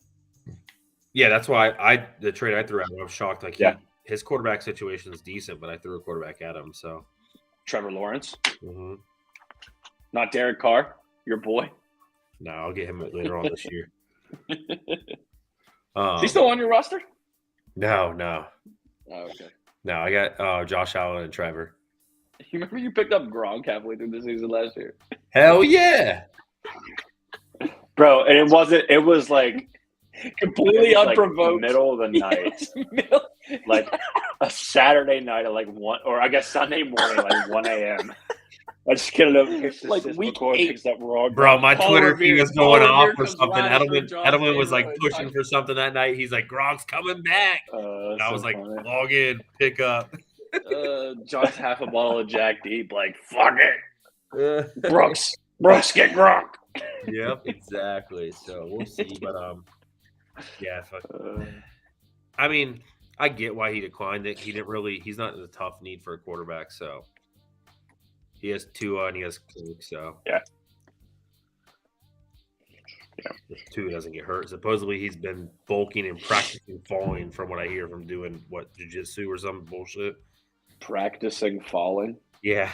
Yeah, that's why the trade I threw out, I was shocked. Like, his quarterback situation is decent, but I threw a quarterback at him. So, Trevor Lawrence. Mm-hmm. Not Derek Carr, your boy. No, I'll get him later on this year. Is he still on your roster? No. Oh, okay. No, I got Josh Allen and Trevor. You remember you picked up Gronk halfway through the season last year? Hell yeah. Bro, and it was like Completely It's like unprovoked. middle of the night, like a Saturday night at like 1, or I guess Sunday morning, like 1 a.m. I just get a notification. Like Like week McCoy 8. picks up wrong. Bro, my Paul Twitter Revere- feed was Paul going off Revere for comes something. last for Edelman, Josh Edelman was like Neighborhood. pushing for something that night. He's like, Gronk's coming back. And I was like, log in, pick up. John's half a bottle of Jack Deep. Like, fuck it. Yep, Brooks, get Gronk. exactly. So we'll see. But yeah, fuck. I mean, I get why he declined it. He didn't really. He's not in a tough need for a quarterback. So he has Tua and he has Cook. So Yeah. If Tua doesn't get hurt, supposedly he's been bulking and practicing falling. From what I hear from doing jiu-jitsu or some bullshit. Practicing falling. Yeah.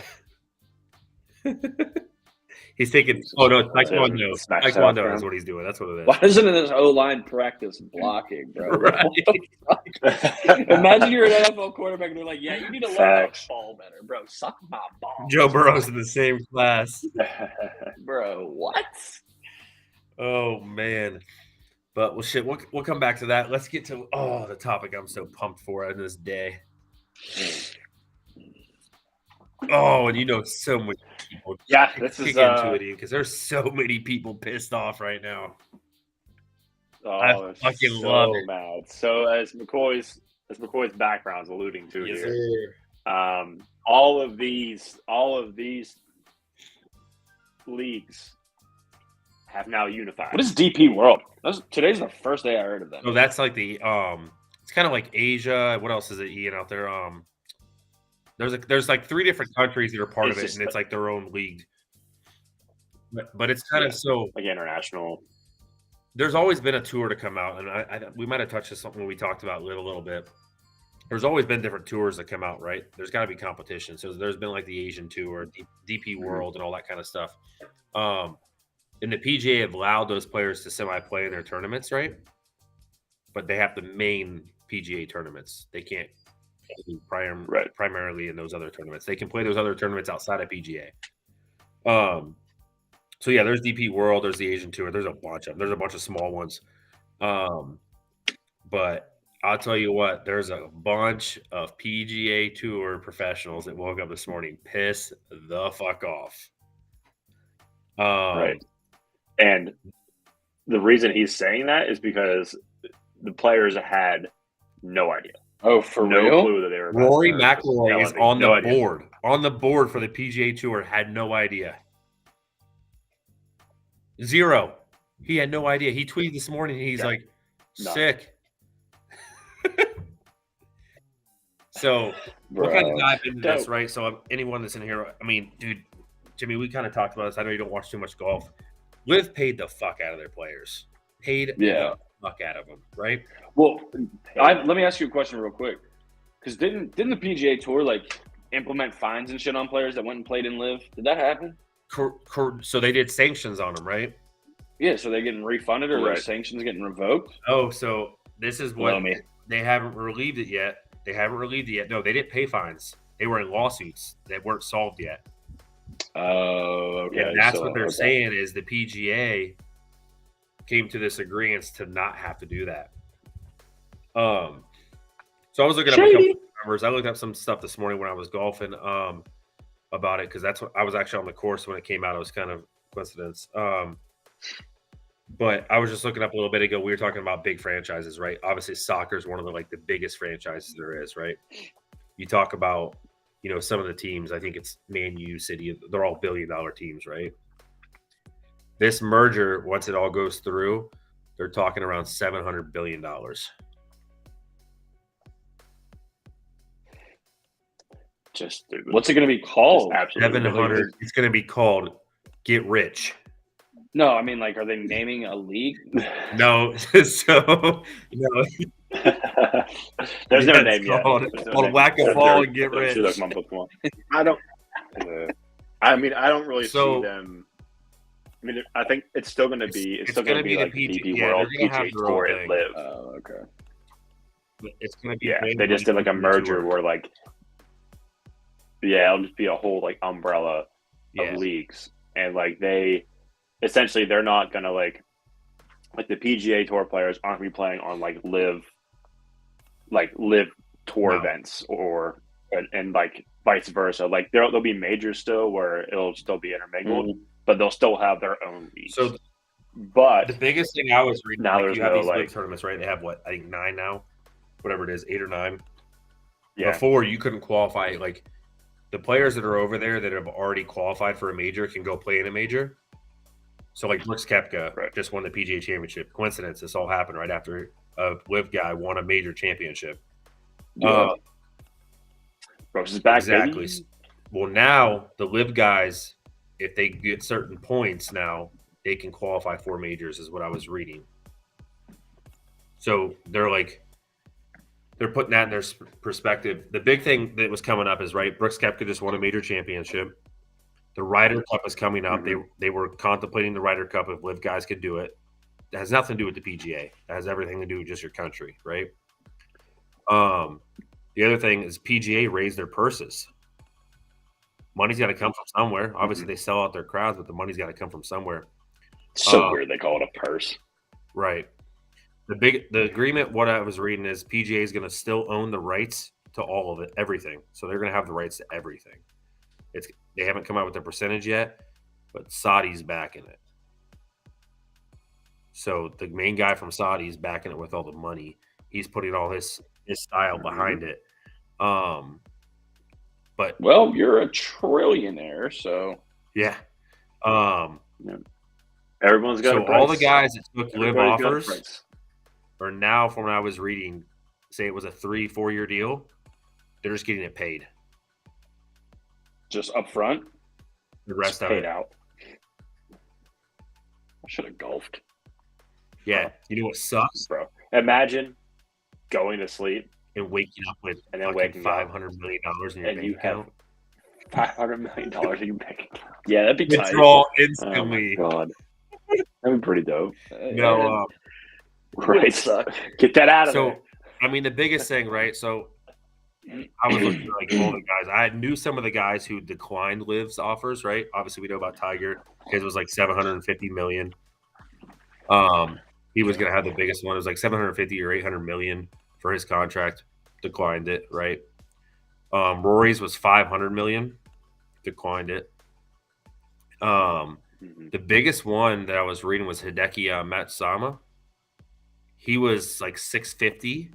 He's taking. Oh no, Taekwondo. Smash Taekwondo that is what he's doing. That's what it is. Why doesn't this O-line practice blocking, bro? Right. What the fuck? Imagine you're an NFL quarterback and they're like, yeah, you need to learn how to Facts. fall better, bro. Suck my balls. Joe Burrow's in the same class. Bro, what? Oh man. But well, shit. We'll come back to that. Let's get to the topic I'm so pumped for on this day. Oh, and so many people. Yeah, this kick is into it because there's so many people pissed off right now. I fucking so love it. mad. So as McCoy's background's alluding to Yes, here, sir. all of these leagues have now unified. What is DP World? Today's the first day I heard of that. So that's like the it's kind of like Asia. What else is it eating out there? There's like 3 different countries that are part of it, and it's like their own league. But it's kind of so like international. There's always been a tour to come out, and we might have touched on something when we talked about it a little bit. There's always been different tours that come out, right? There's got to be competition. So there's been like the Asian tour, DP World, and all that kind of stuff. And the PGA have allowed those players to semi-play in their tournaments, right? But they have the main PGA tournaments. They can't play primarily in those other tournaments. They can play those other tournaments outside of PGA. So yeah, there's DP World, there's the Asian Tour, there's a bunch of small ones. But I'll tell you what, there's a bunch of PGA Tour professionals that woke up this morning pissed the fuck off. Right. And the reason he's saying that is because the players had no idea. Oh, for no real? clue that they were. Rory McIlroy is on the idea. board. On the board for the PGA Tour, had no idea. 0. He had no idea. He tweeted this morning. He's like, sick. So we'll kind of dive into this, right? So anyone that's in here, I mean, dude, Jimmy, we kind of talked about this. I know you don't watch too much golf. Liv paid the fuck out of their players. Paid the fuck out of them, right? Well, let me ask you a question real quick. Because didn't the PGA Tour like implement fines and shit on players that went and played in Liv? Did that happen? So they did sanctions on them, right? Yeah, so they're getting refunded or their sanctions getting revoked? Oh, so this is what they haven't relieved it yet. No, they didn't pay fines. They were in lawsuits that weren't solved yet. Oh, okay. And that's what they're saying is the PGA came to this agreement to not have to do that. So I was looking up a couple of numbers. I looked up some stuff this morning when I was golfing about it because that's what I was actually on the course when it came out. It was kind of coincidence. But I was just looking up a little bit ago. We were talking about big franchises, right? Obviously, soccer is one of the biggest franchises there is, right? You talk about, some of the teams. I think it's Man U, City. They're all billion-dollar teams, right? This merger, once it all goes through, they're talking around $700 billion. Just what's it going to be called? Absolutely. 700. It's going to be called Get Rich. No, I mean, like, are they naming a league? No, so there's no name yet. Called Whack a Ball and Get Rich. I don't. I mean, I don't really see them. I mean, I think it's still going to be. It's still going to be like the DP World, PGA Tour, and Live. Oh, okay. It's going to be. Yeah, they just did like a merger where it'll just be a whole umbrella of leagues, and they're not gonna like the PGA Tour players aren't going to be playing on like live tour events and like vice versa. Like there'll be majors still where it'll still be intermingled, but they'll still have their own leagues. So, but the biggest thing I was reading, now like there's you have no, these like- live tournaments, right? They have what, I think 9 now, whatever it is, 8 or 9. Yeah. Before you couldn't qualify. Like the players that are over there that have already qualified for a major can go play in a major. So like Brooks Koepka just won the PGA Championship. Coincidence? This all happened right after a live guy won a major championship. Brooks is back. Exactly. Baby. Well, now the live guys, if they get certain points, now they can qualify for majors, is what I was reading. So they're putting that in their perspective. The big thing that was coming up is Brooks Koepka just won a major championship. The Ryder Cup is coming up. Mm-hmm. They were contemplating the Ryder Cup if live guys could do it. It has nothing to do with the PGA. It has everything to do with just your country, right? The other thing is PGA raised their purses. Money's got to come from somewhere. Obviously, they sell out their crowds, but the money's got to come from somewhere. So weird they call it a purse. Right. The agreement, what I was reading is PGA is going to still own the rights to all of it, everything. So they're going to have the rights to everything. They haven't come out with the percentage yet, but Saudi's backing it. So the main guy from Saudi is backing it with all the money. He's putting all his style behind it. But well, you're a trillionaire, so yeah. Everyone's got so a price. all the guys that took live Everybody's got a offers price. are now, from what I was reading, say it was a 3-4 year deal. They're just getting it paid. just up front. The rest of paid it out. I should have golfed. Yeah. You know what sucks? Bro, imagine going to sleep And waking up with and then fucking waking up $500 million in your and bank you have account. $500 million in your bank account. Yeah, that'd be tight. Withdrawal Oh instantly. my god, that'd be pretty dope. No, Right, suck. get that out of so there. I mean the biggest thing, right? So I was looking at like all the guys. I knew some of the guys who declined Liv's offers, right? Obviously, we know about Tiger. His was like $750 million. He was gonna have the biggest one. It was like $750 or $800 million for his contract. Declined it, right? Rory's was $500 million. Declined it. The biggest one that I was reading was Hideki Matsuyama. He was like $650.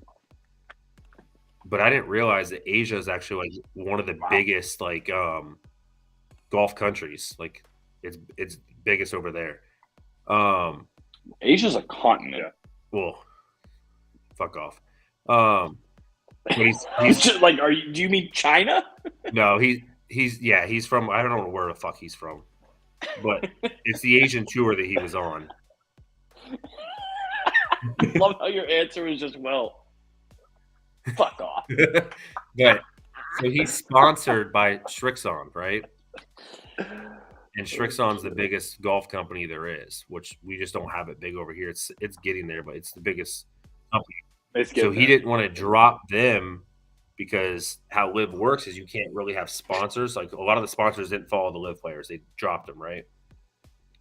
But I didn't realize that Asia is actually like one of the biggest like golf countries. Like it's biggest over there. Asia's a continent. Well, fuck off. But he's Just like, do you mean China? no, he's from, I don't know where the fuck he's from, but it's the Asian tour that he was on. Love how your answer was just fuck off. But so he's sponsored by Strixon, right? And Strixon's the biggest golf company there is, which we just don't have it big over here. It's getting there, but it's the biggest company. So he didn't want to drop them because how Live works is you can't really have sponsors. Like a lot of the sponsors didn't follow the Live players; they dropped them, right?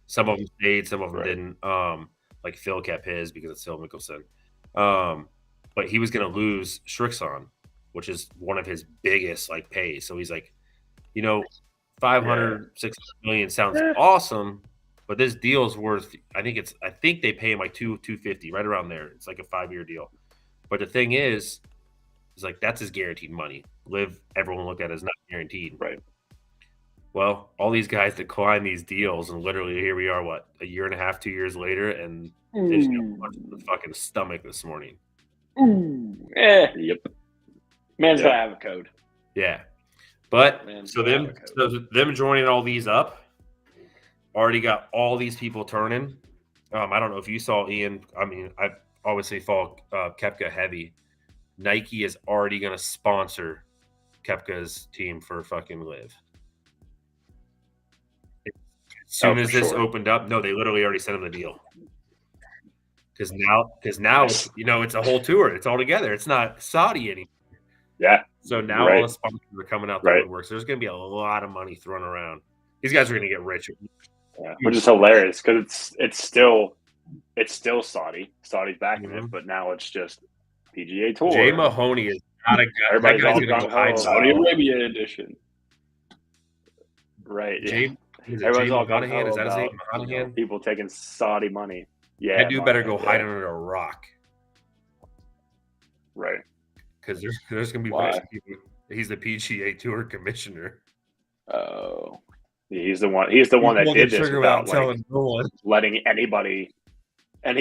Some of them stayed, some of them didn't. Like Phil kept his because it's Phil Mickelson. But he was going to lose Strixon, which is one of his biggest like pays. So he's like, 500, 600 million sounds awesome, but this deal's worth. I think they pay him like $250, right around there. It's like a 5-year deal. But the thing is like that's his guaranteed money. Live, everyone look at it as not guaranteed, right? Well, all these guys decline these deals, and literally here we are, a year and a half, 2 years later, and they just got punched in the fucking stomach this morning. Yep. Man's gotta have a code. Yeah. But so them joining all these up already got all these people turning. I don't know if you saw Ian. I mean, I obviously follow Koepka heavy. Nike is already going to sponsor Koepka's team for fucking Live. As soon as this opened up, no, they literally already sent him the deal. Because now it's, it's a whole tour. It's all together. It's not Saudi anymore. Yeah. So now all the sponsors are coming out the woodwork. So there's going to be a lot of money thrown around. These guys are going to get rich. Yeah, which is hilarious because it's still it's still Saudi. Saudi's backing it, but now it's just PGA Tour. Jay Mahoney is not a guy. Everybody's That guy's all going to go gung-ho hide. about- Saudi Arabia edition. Right. Yeah. Jay, is it Everyone's Jay all Mahoney? gung-ho Is that his name? about, Mahoney? people taking Saudi money. Yeah. That dude better go Monahan, hide yeah. under a rock Right. because there's going to be Why? people. He's the PGA Tour commissioner. Oh, He's the one. He's the one that Pulled did the this trigger without without telling no one. letting any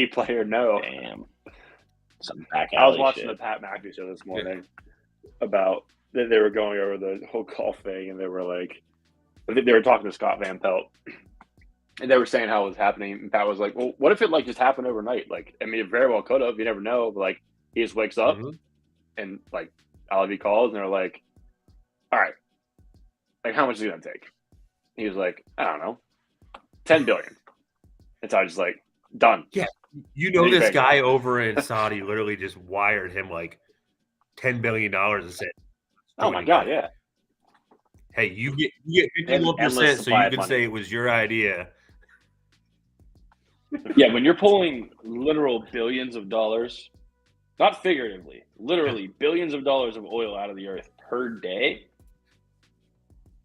player know. damn. Some back I was alley watching shit. the Pat McAfee show this morning about they were going over the whole golf thing, and they were like, I think they were talking to Scott Van Pelt, and they were saying how it was happening. And Pat was like, "Well, what if it like just happened overnight? Like, I mean, it very well could have. You never know. But like, he just wakes up and like Alibi calls, and they're like, all right, like how much is it gonna take?" He was like, "I don't know, 10 billion." And so I was just like, done. Yeah. You know, Big this bang. guy over in Saudi literally just wired him like $10 billion and said, Oh my god, yeah. "Hey, you get 51%, so you supply of can money. say it was your idea." Yeah, when you're pulling literal billions of dollars, not figuratively, literally billions of dollars of oil out of the earth per day.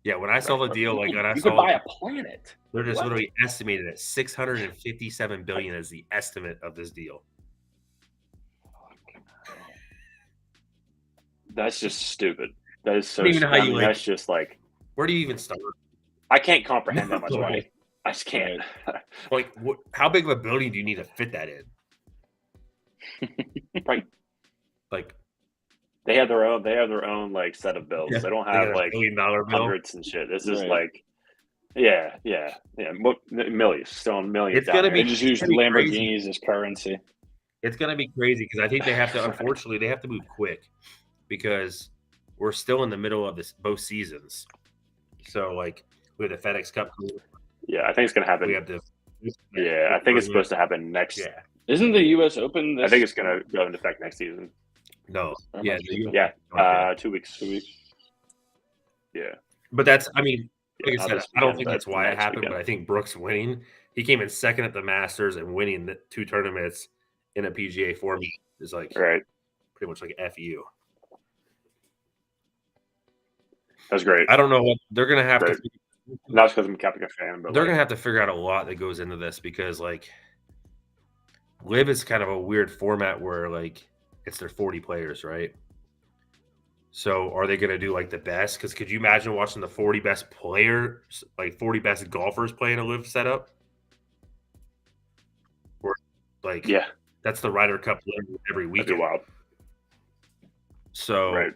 Yeah, when I saw the deal, like when I you could saw buy a planet. they're just What? literally estimated at $657 billion as the estimate of this deal. That's just stupid. That is so I don't even know how stupid. you, like- That's just like Where do you even start? I can't comprehend that much No. money. I just can't. Like, how big of a building do you need to fit that in? Right. Like, They have their own like set of bills. They don't they have got a like $1 billion bill. hundreds and shit. This is Right. like yeah. Millions, still millions. It's gonna down They there. just use It's gonna be crazy. Lamborghinis as currency. It's going to be crazy because I think they have to, unfortunately, they have to move quick because we're still in the middle of both seasons. So, like, we have the FedEx Cup. Yeah, I think it's gonna happen. We have the. Yeah, I think it's supposed to happen next. Yeah. Isn't the U.S. Open this? I think it's gonna go into effect next season. No. Or Yeah. much the- Yeah, 2 weeks. 2 weeks. Yeah. But that's, I mean, like not I said, this I don't weekend, think but that's why it next happened, weekend. but I think Brooks winning, he came in second at the Masters and winning the 2 tournaments in a PGA format is like Right. pretty much like F you. That's great. I don't know what they're going to have Right. to. Not just because I'm a Caprica fan, but They're like, going to have to figure out a lot that goes into this because, like, Live is kind of a weird format where, like, it's their 40 players, right? So are they going to do, like, the best? Because could you imagine watching the 40 best players, like 40 best golfers playing a Live setup? Or, like, yeah, that's the Ryder Cup every that'd be weekend. wild. So, Right.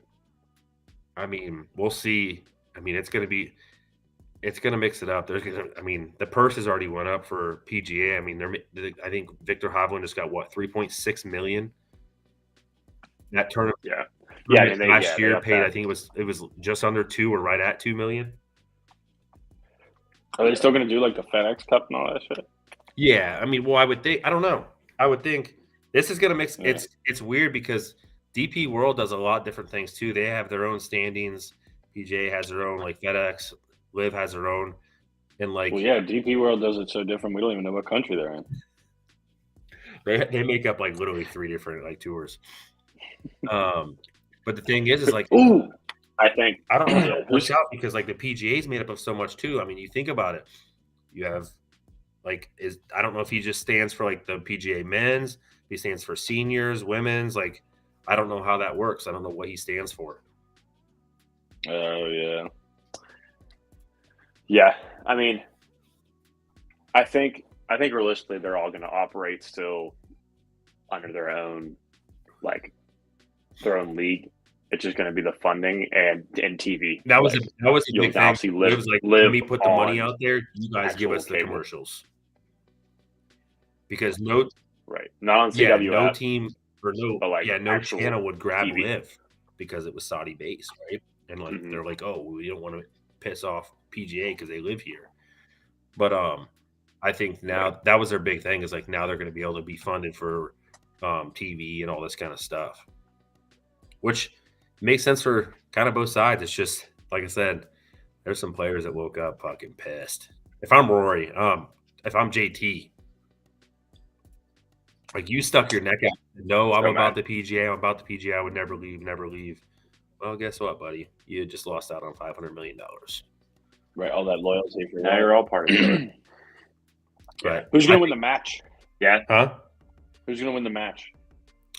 I mean, we'll see. I mean, it's going to mix it up. I mean, the purses already went up for PGA. I mean, I think Victor Hovland just got what, 3.6 million. That tournament, Yeah. tournament they- last they year upped paid. that. I think it was just under 2 or right at 2 million. Are they still going to do like the FedEx Cup and all that shit? Yeah, I mean, well, I would think. I don't know. I would think this is going to mix. Yeah. It's weird because DP World does a lot of different things too. They have their own standings. PGA has their own, like FedEx. Live has their own, and like Well, yeah, DP World does it so different. We don't even know what country they're in. they make up like literally 3 different like tours. But the thing is like Ooh, I think I don't know how it works out because like the PGA is made up of so much too. I mean, you think about it. You have like I don't know if he just stands for like the PGA men's. He stands for seniors, women's. Like I don't know how that works. I don't know what he stands for. Oh yeah. Yeah, I mean, I think realistically they're all going to operate still under their own league. It's just going to be the funding and TV. That was Like, a you'll big thing. obviously It was like live let me put the money on out there. You guys give actual us the cable. commercials because no right, not on yeah, CWF. no team or no but, like, no actual channel would grab TV. Live because it was Saudi based, right? And like Mhm. they're like, oh, we don't want to piss off PGA because they live here. But I think now that was their big thing is like now they're going to be able to be funded for TV and all this kind of stuff, which makes sense for kind of both sides. It's just like I said, there's some players that woke up fucking pissed. If I'm Rory, if I'm JT, Like you stuck your neck out. No, I'm So about mad. the PGA. I'm about the PGA. I would never leave. Never leave. Well, guess what, buddy? You just lost out on $500 million. Right, all that loyalty for Now that. you're all part of it. But Who's going to win the match? Yeah. huh? Who's going to win the match?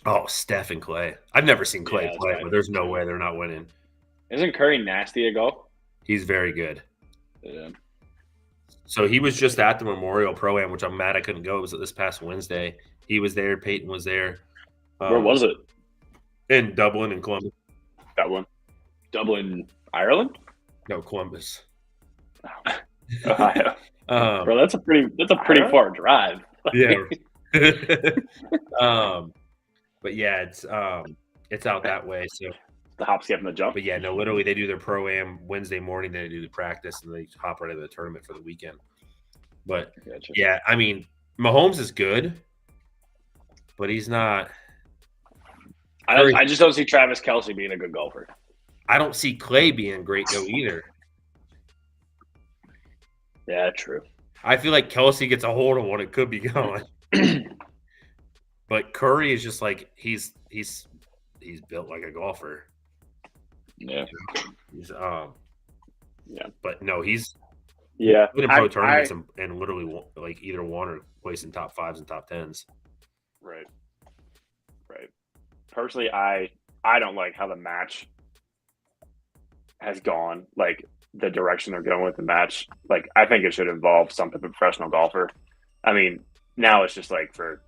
Oh, Steph and Clay. I've never seen Clay Yeah, that's play, right. but there's no way they're not winning. Isn't Curry nasty at golf? He's very good. Yeah. So he was just at the Memorial Pro-Am, which I'm mad I couldn't go. It was this past Wednesday. He was there. Peyton was there. Where was it? In Dublin and Columbus. Dublin, Ireland? No, Columbus. Ohio. Bro, that's a pretty far drive. Yeah. But yeah, it's out that way. So, The hop, skip, and the jump. but yeah, no, literally they do their Pro-Am Wednesday morning, then they do the practice, and they hop right into the tournament for the weekend. But Gotcha. yeah, I mean, Mahomes is good, but he's not. I just don't see Travis Kelce being a good golfer. I don't see Clay being great though either. Yeah, true. I feel like Kelsey gets a hold of what it could be going. But Curry is just like he's built like a golfer. Yeah. He's Yeah. But no, he's Yeah. been in pro tournaments and literally like either won or placed in top 5s and top 10s. Right. Personally, I don't like how the match has gone. Like the direction they're going with the match. Like I think it should involve some type of professional golfer. I mean, now it's just like for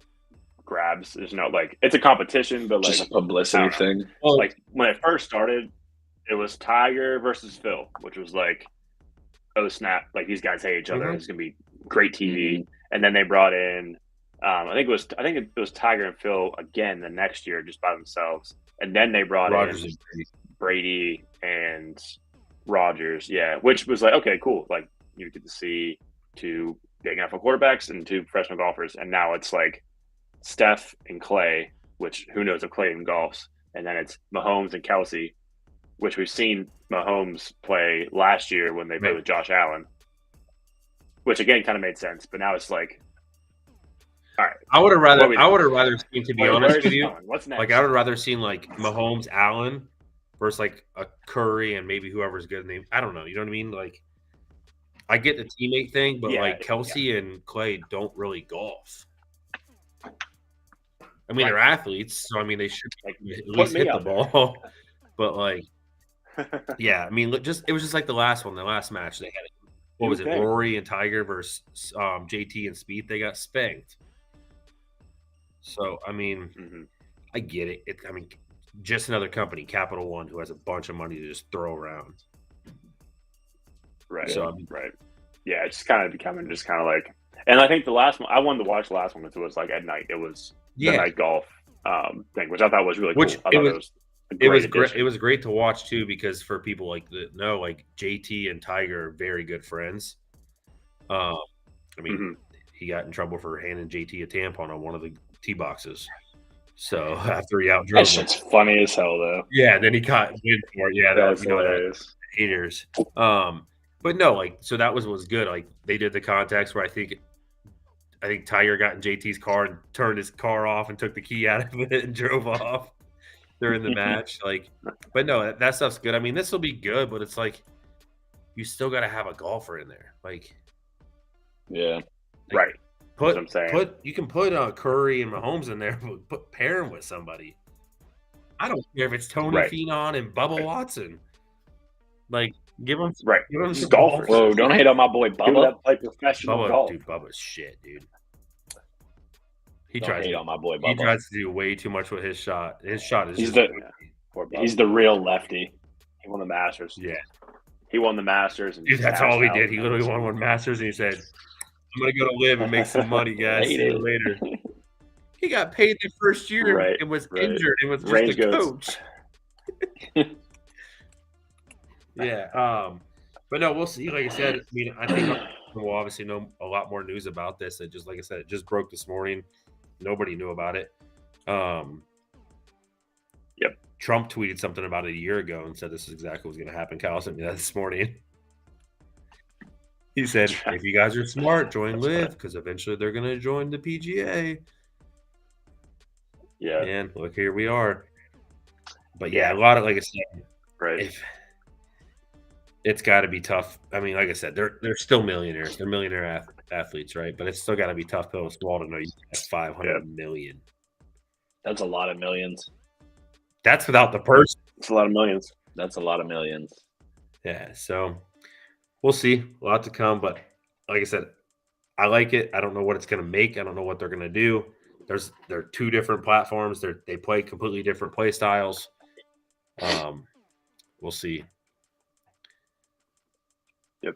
grabs. There's no like it's a competition, but like Just a publicity I don't know. thing. Like when it first started, it was Tiger versus Phil, which was like, oh snap! Like these guys hate each other. Mhm. It's gonna be great TV. And then they brought in, I think it was Tiger and Phil again the next year just by themselves. And then they brought Rogers in is great. Brady and Rogers, yeah, which was like okay, cool. Like you get to see two big NFL quarterbacks and two professional golfers, and now it's like Steph and Clay, which who knows if Clay even golfs, and then it's Mahomes and Kelsey, which we've seen Mahomes play last year when they played with Josh Allen, which again kind of made sense, but now it's like, all right, I would have What rather we- seen, to be where's honest this with you, going? What's next? like I would rather seen like Mahomes Allen versus like a Curry and maybe whoever's good in the I don't know, you know what I mean? Like I get the teammate thing, but Yeah, like Kelsey and Clay don't really golf. I mean, they're athletes, so I mean they should Like, at put least me hit the out there. ball. But like, yeah, I mean, it was just like the last match they had. What was it? Okay. Rory and Tiger versus JT and Spieth. They got spanked. So I mean, Mhm. I get it. I mean, just another company, Capital One, who has a bunch of money to just throw around. Right. So, I mean- right. Yeah, it's kind of becoming just kind of like, and I think the last one I wanted to watch the last one because it was like at night. It was the Yeah, night golf thing, which I thought was really Which cool. I it thought was- a it was addition. great. It was great to watch too because for people like that know, like JT and Tiger are very good friends. I mean, Mhm. he got in trouble for handing JT a tampon on one of the tee boxes. So after he outdrove That him, shit's funny as hell, though. yeah, then he caught wind for it. Yeah, That's you know that hilarious. haters. But no, like so that was good. Like they did the context where I think Tiger got in JT's car and turned his car off and took the key out of it and drove off during the match. Like, but no, that stuff's good. I mean, this will be good, but it's like you still got to have a golfer in there. Like, Yeah. Right. put That's what I'm saying. you can put Curry and Mahomes in there, but pair him with somebody. I don't care if it's Tony Right. Finau and Bubba Watson. Like, give them Right. some Just golfers. Whoa, don't hate on my boy People Bubba. that play professional golf. Bubba's shit, dude. He Don't tries. hate on my boy He Bubba. tries to do way too much with his shot. His shot is He's just Poor Bubba. He's the real lefty. He won the Masters. yeah. He won the Masters. And Dude, that's all he did. He literally won one Masters, and he said, "I'm gonna go to live and make some money, guys. See you later." He got paid the first year Right, and was right. injured and was just Range a goats. coach. Yeah. But no, we'll see. Like I said, I mean, I think we'll obviously know a lot more news about this. It just, like I said, it just broke this morning. Nobody knew about it. Yep. Trump tweeted something about it a year ago and said this is exactly what's going to happen. Kyle sent me that this morning. He said, if you guys are smart, join Live because eventually they're going to join the PGA. Yeah. And look, here we are. But Yeah. a lot of, like I said, Right. It's got to be tough. I mean, like I said, they're still millionaires. They're millionaire athletes, right? But it's still got to be tough to small to know you have 500 million. That's a lot of millions. That's without the person. It's a lot of millions. That's a lot of millions. Yeah. So we'll see. A lot to come. But like I said, I like it. I don't know what it's going to make. I don't know what they're going to do. They're two different platforms. They play completely different play styles. We'll see. Yep.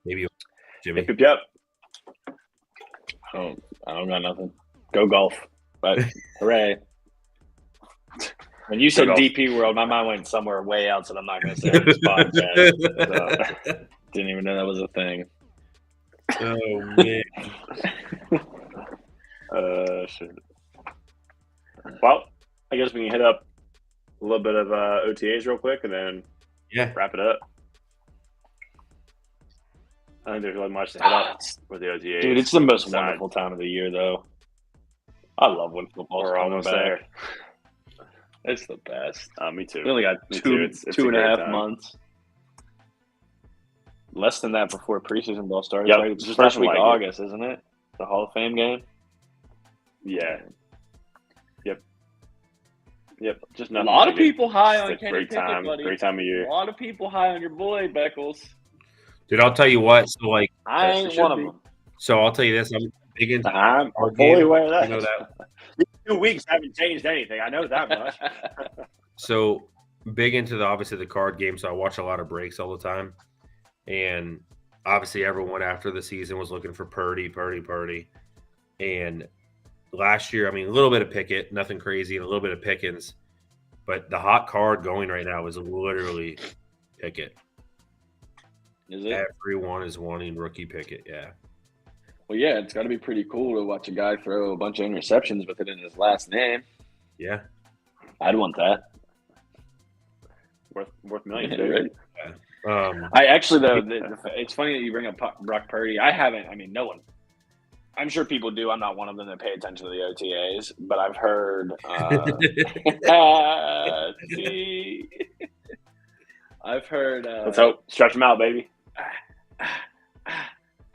Maybe Jimmy. Yep. I don't got nothing. Go golf. But hooray. When you said DP World, my mind went somewhere way else that I'm not going to say on this podcast. Didn't even know that was a thing. Oh, man. Shit. Well, I guess we can hit up a little bit of OTAs real quick and then wrap it up. I think there's really much to hit up with the OTAs. Dude, it's the most wonderful time of the year, though. I love when football's almost there. It's the best. Me too. We only got it's two and a half months. Less than that before preseason ball starts. Yep. Right? It's just first week of August, isn't it? The Hall of Fame game. Yeah. Yep. Just a lot of people high on Kenny Pickett, buddy. Great time of year. A lot of people high on your boy Beckles. Dude, I'll tell you what. So, like, I ain't one of them. So I'll tell you this: I'm big into. I'm fully aware of that. You know that. These 2 weeks haven't changed anything. I know that much. So big into obviously the card game. So I watch a lot of breaks all the time, and obviously everyone after the season was looking for Purdy, and last year, I mean, a little bit of Pickett, nothing crazy, and a little bit of Pickens, but the hot card going right now is literally Pickett. Is it? Everyone is wanting rookie Pickett, yeah. Well, yeah, it's got to be pretty cool to watch a guy throw a bunch of interceptions with it in his last name. Yeah. I'd want that. Worth millions, right? Yeah. I actually, though, it's funny that you bring up Brock Purdy. No one. I'm sure people do. I'm not one of them that pay attention to the OTAs, but I've heard. I've heard. Let's hope. Stretch them out, baby.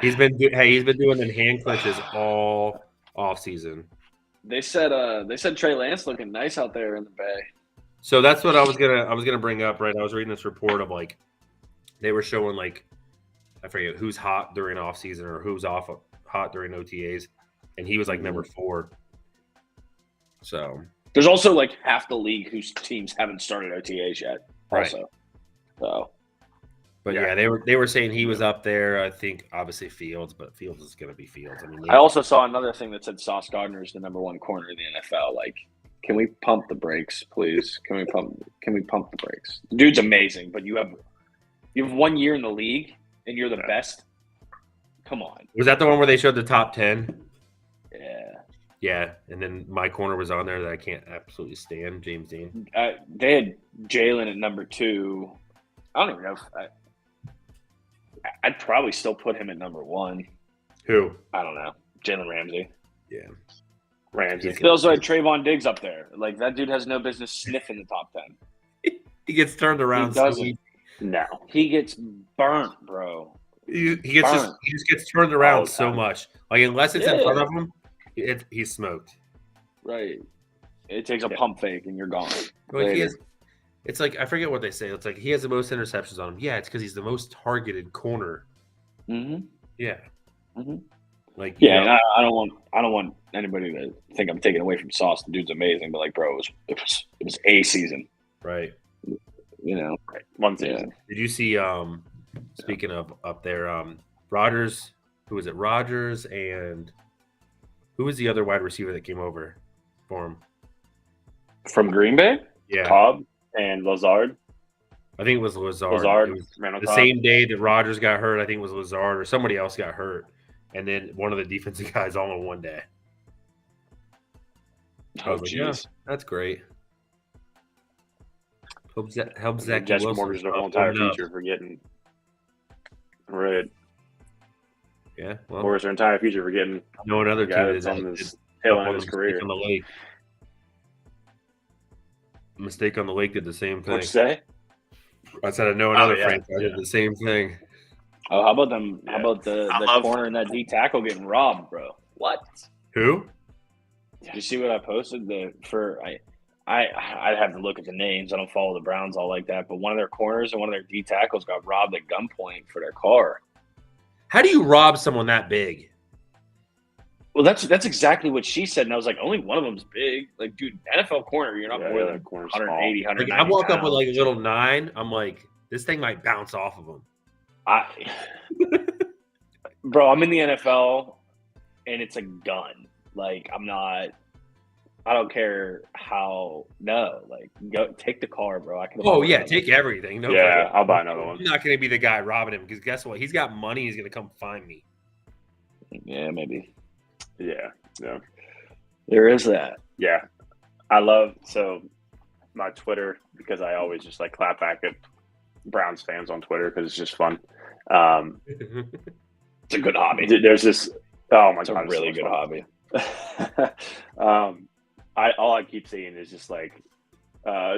He's been doing the hand clutches all off season. They said Trey Lance looking nice out there in the Bay. So that's what I was gonna bring up. Right, I was reading this report of like they were showing like I forget who's hot during off season or who's hot during OTAs, and he was like number 4. So there's also like half the league whose teams haven't started OTAs yet. Right. Also, so. But yeah, they were saying he was up there. I think obviously Fields, but Fields is going to be Fields. I mean, I also saw another thing that said Sauce Gardner is the number 1 corner in the NFL. Like, can we pump the brakes, please? Can we pump the brakes? The dude's amazing, but you have 1 year in the league and you're the best. Come on. Was that the one where they showed the top 10? Yeah. Yeah, and then my corner was on there that I can't absolutely stand, James Dean. They had Jalen at number 2. I don't even know if I'd probably still put him at number 1. Who? I don't know. Jalen Ramsey. Yeah. Ramsey. They also had Trayvon Diggs up there. Like, that dude has no business sniffing the top 10. He gets turned around. He doesn't. No. He gets burnt, bro. He just gets turned around so much. Like, unless it's in front of him, he's smoked. Right. It takes a pump fake and you're gone. Like it's like, I forget what they say. It's like he has the most interceptions on him. Yeah, it's because he's the most targeted corner. Mm-hmm. Yeah. Mm-hmm. Like, yeah, and I don't want anybody to think I'm taking away from Sauce. The dude's amazing, but like, bro, it was a season. Right. You know. Right. 1 season. Did you see speaking of up there, Rodgers, who was it? Rodgers and who was the other wide receiver that came over for him? From Green Bay? Yeah. Cobb and Lazard. I think it was Lazard. Lazard. It was the same day that Rodgers got hurt, I think it was Lazard or somebody else got hurt. And then one of the defensive guys all in one day. I was like, yeah, that's great. Helps Zach Jets Wilson mortgaged their whole entire future for getting rid. Yeah, well, mortgaged their entire future for getting no another guy team that's on this tail Up end on of his the career. mistake on the lake. Mistake on the Lake did the same thing. What'd you say? I said I know another yeah, franchise did the same thing. Oh, how about them? Yeah. How about the I love- corner and that D tackle getting robbed, bro? What? Who? Did you see what I posted? I'd have to look at the names. I don't follow the Browns all like that, but one of their corners and one of their D tackles got robbed at gunpoint for their car. How do you rob someone that big? Well, that's exactly what she said, and I was like, only one of them's big. Like, dude, NFL corner, you're not more than corner's 180, small. Like 190 I walk up with pounds. like a little 9. I'm like, this thing might bounce off of him. Bro, I'm in the NFL, and it's a gun. Like, I don't care how. No, like, go take the car, bro. I can. Oh yeah, take everything. No, Yeah, I'll buy another one. I'm not going to be the guy robbing him because guess what? He's got money. He's going to come find me. Yeah, maybe. Yeah. There is that. Yeah. I love my Twitter, because I always just like clap back at Browns fans on Twitter because it's just fun. It's a good hobby. There's this God, It's a really good hobby. All I keep seeing is just like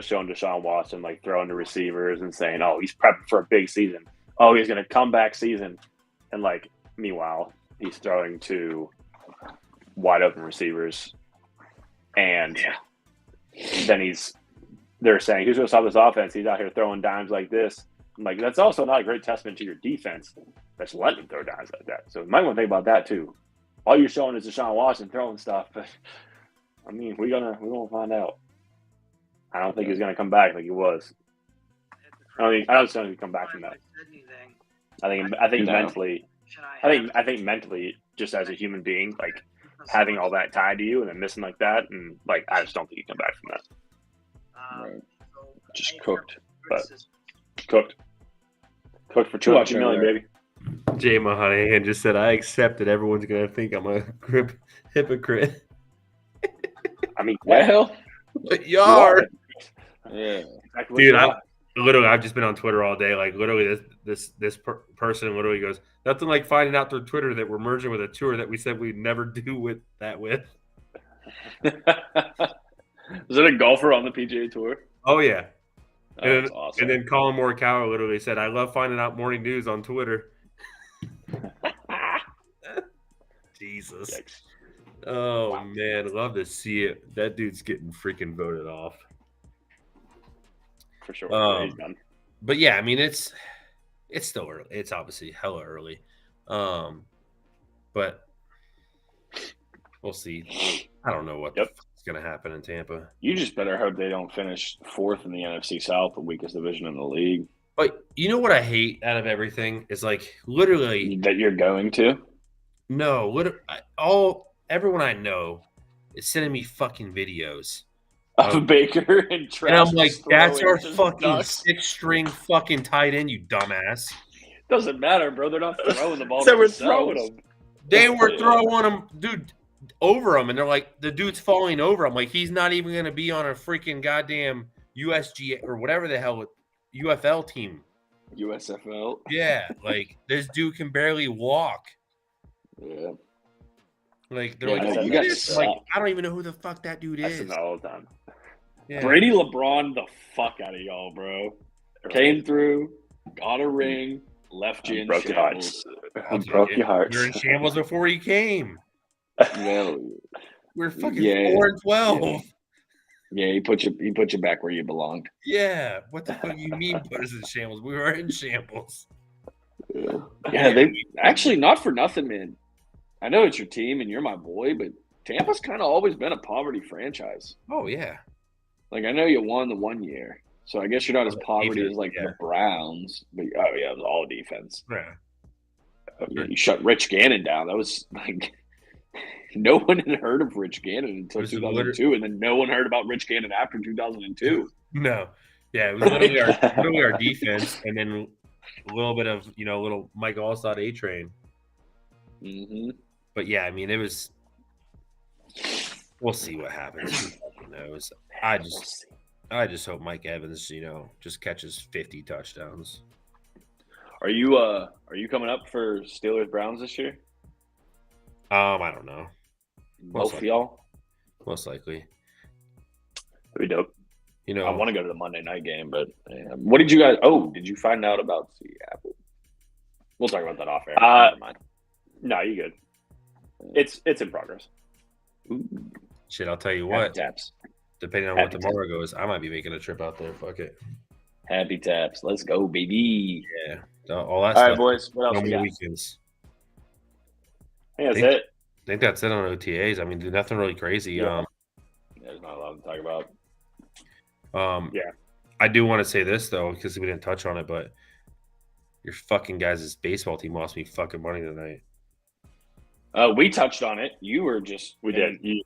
showing Deshaun Watson like throwing to receivers and saying, "Oh, he's prepping for a big season. Oh, he's going to comeback season," and like meanwhile he's throwing to wide open receivers, and then they're saying, "Who's going to stop this offense?" He's out here throwing dimes like this. I'm like, that's also not a great testament to your defense that's letting him throw dimes like that. So you might want to think about that too. All you're showing is Deshaun Watson throwing stuff, but I mean, we're gonna find out. I don't think he's gonna come back like he was. I don't think he's gonna come back from that. I think mentally, just as a human being, like having all that tied to you and then missing like that, and like I just don't think he can come back from that. Right. Just cooked. But cooked for $200 million, baby. Jay Mahanahan just said, "I accept that everyone's going to think I'm a hypocrite." I mean, Well, But you are. yeah. exactly Dude, what I've just been on Twitter all day. Like literally, this person literally goes, "Nothing like finding out through Twitter that we're merging with a tour that we said we'd never do with that with." Was it a golfer on the PGA Tour? Oh yeah. Oh, that's awesome. And then Colin Morikawa literally said, "I love finding out morning news on Twitter." Jesus. Yikes. Oh man, love to see it. That dude's getting freaking voted off. For sure. He's done. But yeah, I mean it's still early. It's obviously hella early. But we'll see. I don't know what the fuck's gonna happen in Tampa. You just better hope they don't finish fourth in the NFC South, the weakest division in the league. But you know what I hate out of everything is like literally That you're going to? no, everyone I know is sending me fucking videos. Of Baker and Trash. And I'm like, that's our throwing fucking ducks. 6-string fucking tight end, you dumbass. Doesn't matter, bro. They're not throwing the ball. So we're themselves. throwing them. They were throwing him, dude, over him, and they're like, the dude's falling over. I'm like, he's not even going to be on a freaking goddamn USG or whatever the hell UFL team. USFL. Yeah, like this dude can barely walk. Yeah. Like they're Yeah, like, no, oh, you that guys is- suck. like I don't even know who the fuck that dude I is. said that all the time. Yeah. Brady LeBron the fuck out of y'all, bro. Came through, got a ring, left you in Broke your shambles. hearts. Broke your hearts. You're in shambles before he came. Yeah, We're fucking Yeah. 4-12. yeah, he put you back where you belonged. Yeah. What the fuck do you mean put us in shambles? We were in shambles. Yeah, they actually not for nothing, man. I know it's your team and you're my boy, but Tampa's kind of always been a poverty franchise. Oh yeah. Like I know you won the 1 year, so I guess you're not as poverty Defense, as like yeah. the Browns. But oh yeah, it was all defense. Yeah. You shut Rich Gannon down. That was like no one had heard of Rich Gannon until This is 2002, and then no one heard about Rich Gannon after 2002. No. Yeah, it was literally our defense, and then a little bit of little Mike Allstott A-Train. Mm-hmm. But yeah, I mean, it was. We'll see what happens. Who knows? I just hope Mike Evans, just catches 50 touchdowns. Are you coming up for Steelers Browns this year? I don't know. Both of y'all. Most likely. That'd be dope. You know, I want to go to the Monday night game, but what did you guys? Oh, did you find out about Seattle? We'll talk about that off air. Never mind. No, you good. It's in progress. Ooh, shit, I'll tell you happy what. taps. Depending on Happy what tomorrow goes, I might be making a trip out there. Fuck it. Happy taps. Let's go, baby. Yeah. All that All stuff. right, boys. What else No we more got? weekends. I think that's it. I think that's it on OTAs. I mean, nothing really crazy. Yeah. There's not a lot to talk about. Yeah. I do want to say this though, because we didn't touch on it, but your fucking guys' baseball team lost me fucking money tonight. We touched on it. You were just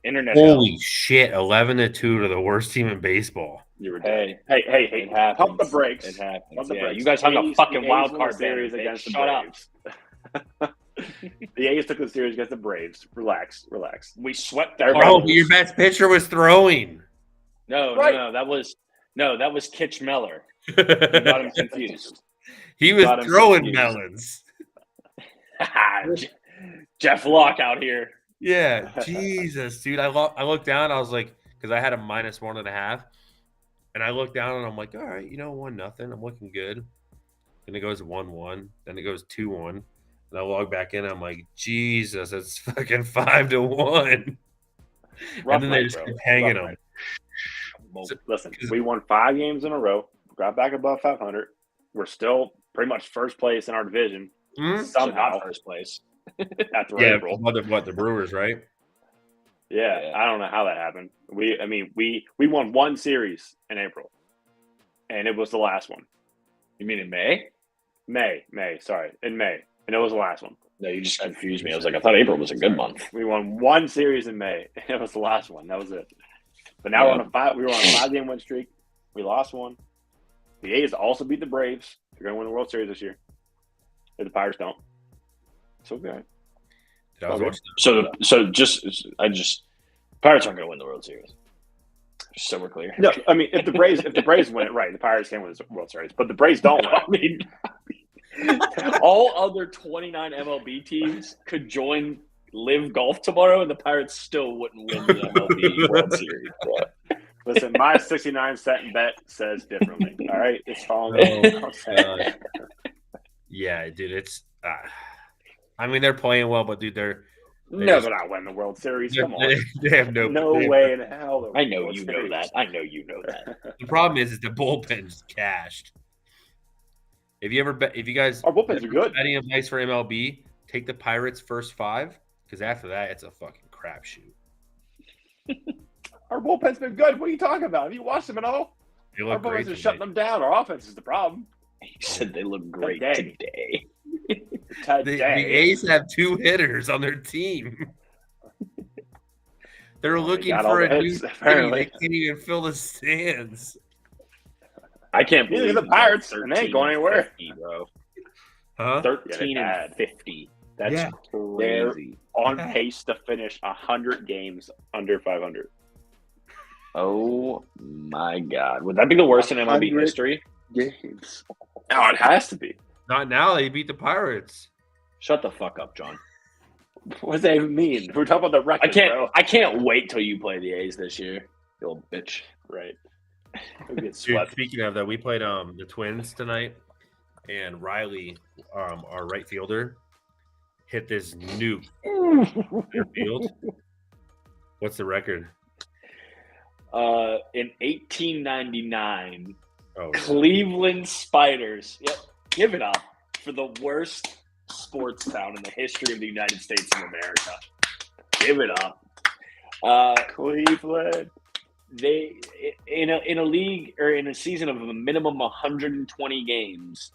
internet. Holy shit! 11-2 to the worst team in baseball. You were Hey, hey! it happens. Pump the brakes. It happens. Pump the Yeah, brakes. you guys hung a fucking wild won card the series banner, against the Shut up. Braves. The A's took the series against the Braves. Relax. We swept the Bro, Cardinals. your best pitcher was throwing. No, Right. that was Kitch Meller. You got him confused. He was Got him throwing confused. melons. Jeff Locke out here. Yeah, Jesus, dude. I looked down. I was like, because I had a -1.5, and I looked down and I'm like, all right, 1-0. I'm looking good. Then it goes 1-1. Then it goes 2-1. And I log back in. I'm like, Jesus, it's fucking 5-1. And then they just keep hanging them. Listen, we won 5 games in a row. Got back above 500. We're still pretty much first place in our division. Mm-hmm. Somehow, not first place. after Yeah, April. what the Brewers, right? Yeah, I don't know how that happened. We won 1 series in April, and it was the last one. You mean in May? May, sorry, in May, and it was the last one. No, you just confused me. I was like, I thought April was a good month. We won 1 series in May, and it was the last one. That was it. But now we were on a 5-game win streak. We lost 1. The A's also beat the Braves. They're going to win the World Series this year. If the Pirates don't, it's okay. Pirates aren't going to win the World Series. Just so we're clear. No, I mean if the Braves win it, right, the Pirates can win the World Series, but the Braves don't win. I mean, all other 29 MLB teams could join Live Golf tomorrow, and the Pirates still wouldn't win the MLB World Series. Bro. Listen, my 69-cent bet says differently. All right, it's all. Yeah, dude, it's. I mean, they're playing well, but dude, they're not winning the World Series. Come on, they have no way in hell. I know you know that. The problem is the bullpen's cashed. If you guys, our bullpens are good. Betting advice for MLB: take the Pirates first 5, because after that, it's a fucking crapshoot. Our bullpen's been good. What are you talking about? Have you watched them at all? Our bullpens are shutting them down. Our offense is the problem. He said they look great today. The A's have 2 hitters on their team. They're looking for a new city. They can't even fill the stands. I can't believe the Pirates, and they ain't going anywhere. 50, bro. Huh? 13-50. That's crazy. On pace to finish 100 games under 500. Oh my God! Would that be the worst in MLB history? Games. Oh, it has to be. Not now. They beat the Pirates. Shut the fuck up, John. What does that even mean? We're talking about the record. I can't wait till you play the A's this year, you old bitch. Right. Dude, speaking of that, we played the Twins tonight, and Riley, our right fielder, hit this nuke in field. What's the record? In 1899, Cleveland Spiders. Yep, give it up for the worst sports town in the history of the United States of America. Give it up, Cleveland. They in a league or in a season of a minimum 120 games,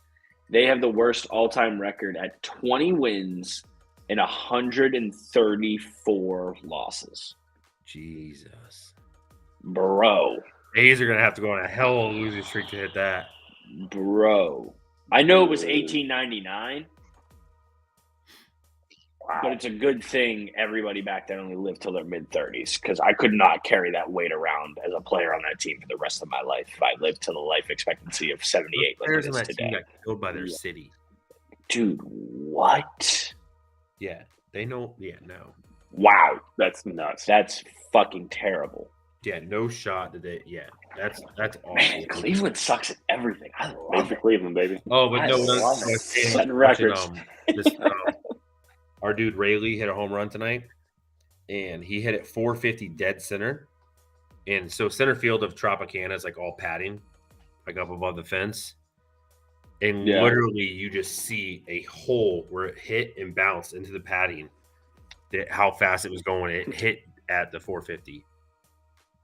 they have the worst all-time record at 20 wins and 134 losses. Jesus. Bro. A's are going to have to go on a hell of a losing streak to hit that. Bro. I know it was 1899. Wow. But it's a good thing everybody back then only lived till their mid-30s, because I could not carry that weight around as a player on that team for the rest of my life if I lived to the life expectancy of 78 like it is today. Team got killed by their city. Dude, what? Yeah, they know. Yeah, no. Wow, That's nuts. that's fucking terrible. Yeah, no shot today. Yeah, that's awful. Man, Cleveland sucks at everything. I Made love for it. Cleveland, baby. Oh, but I no, love it. Setting records. Our dude Rayleigh hit a home run tonight, and he hit it 450 dead center. And so center field of Tropicana is like all padding, like up above the fence. And Yeah. literally you just see a hole where it hit and bounced into the padding. How fast it was going. It hit at the 450.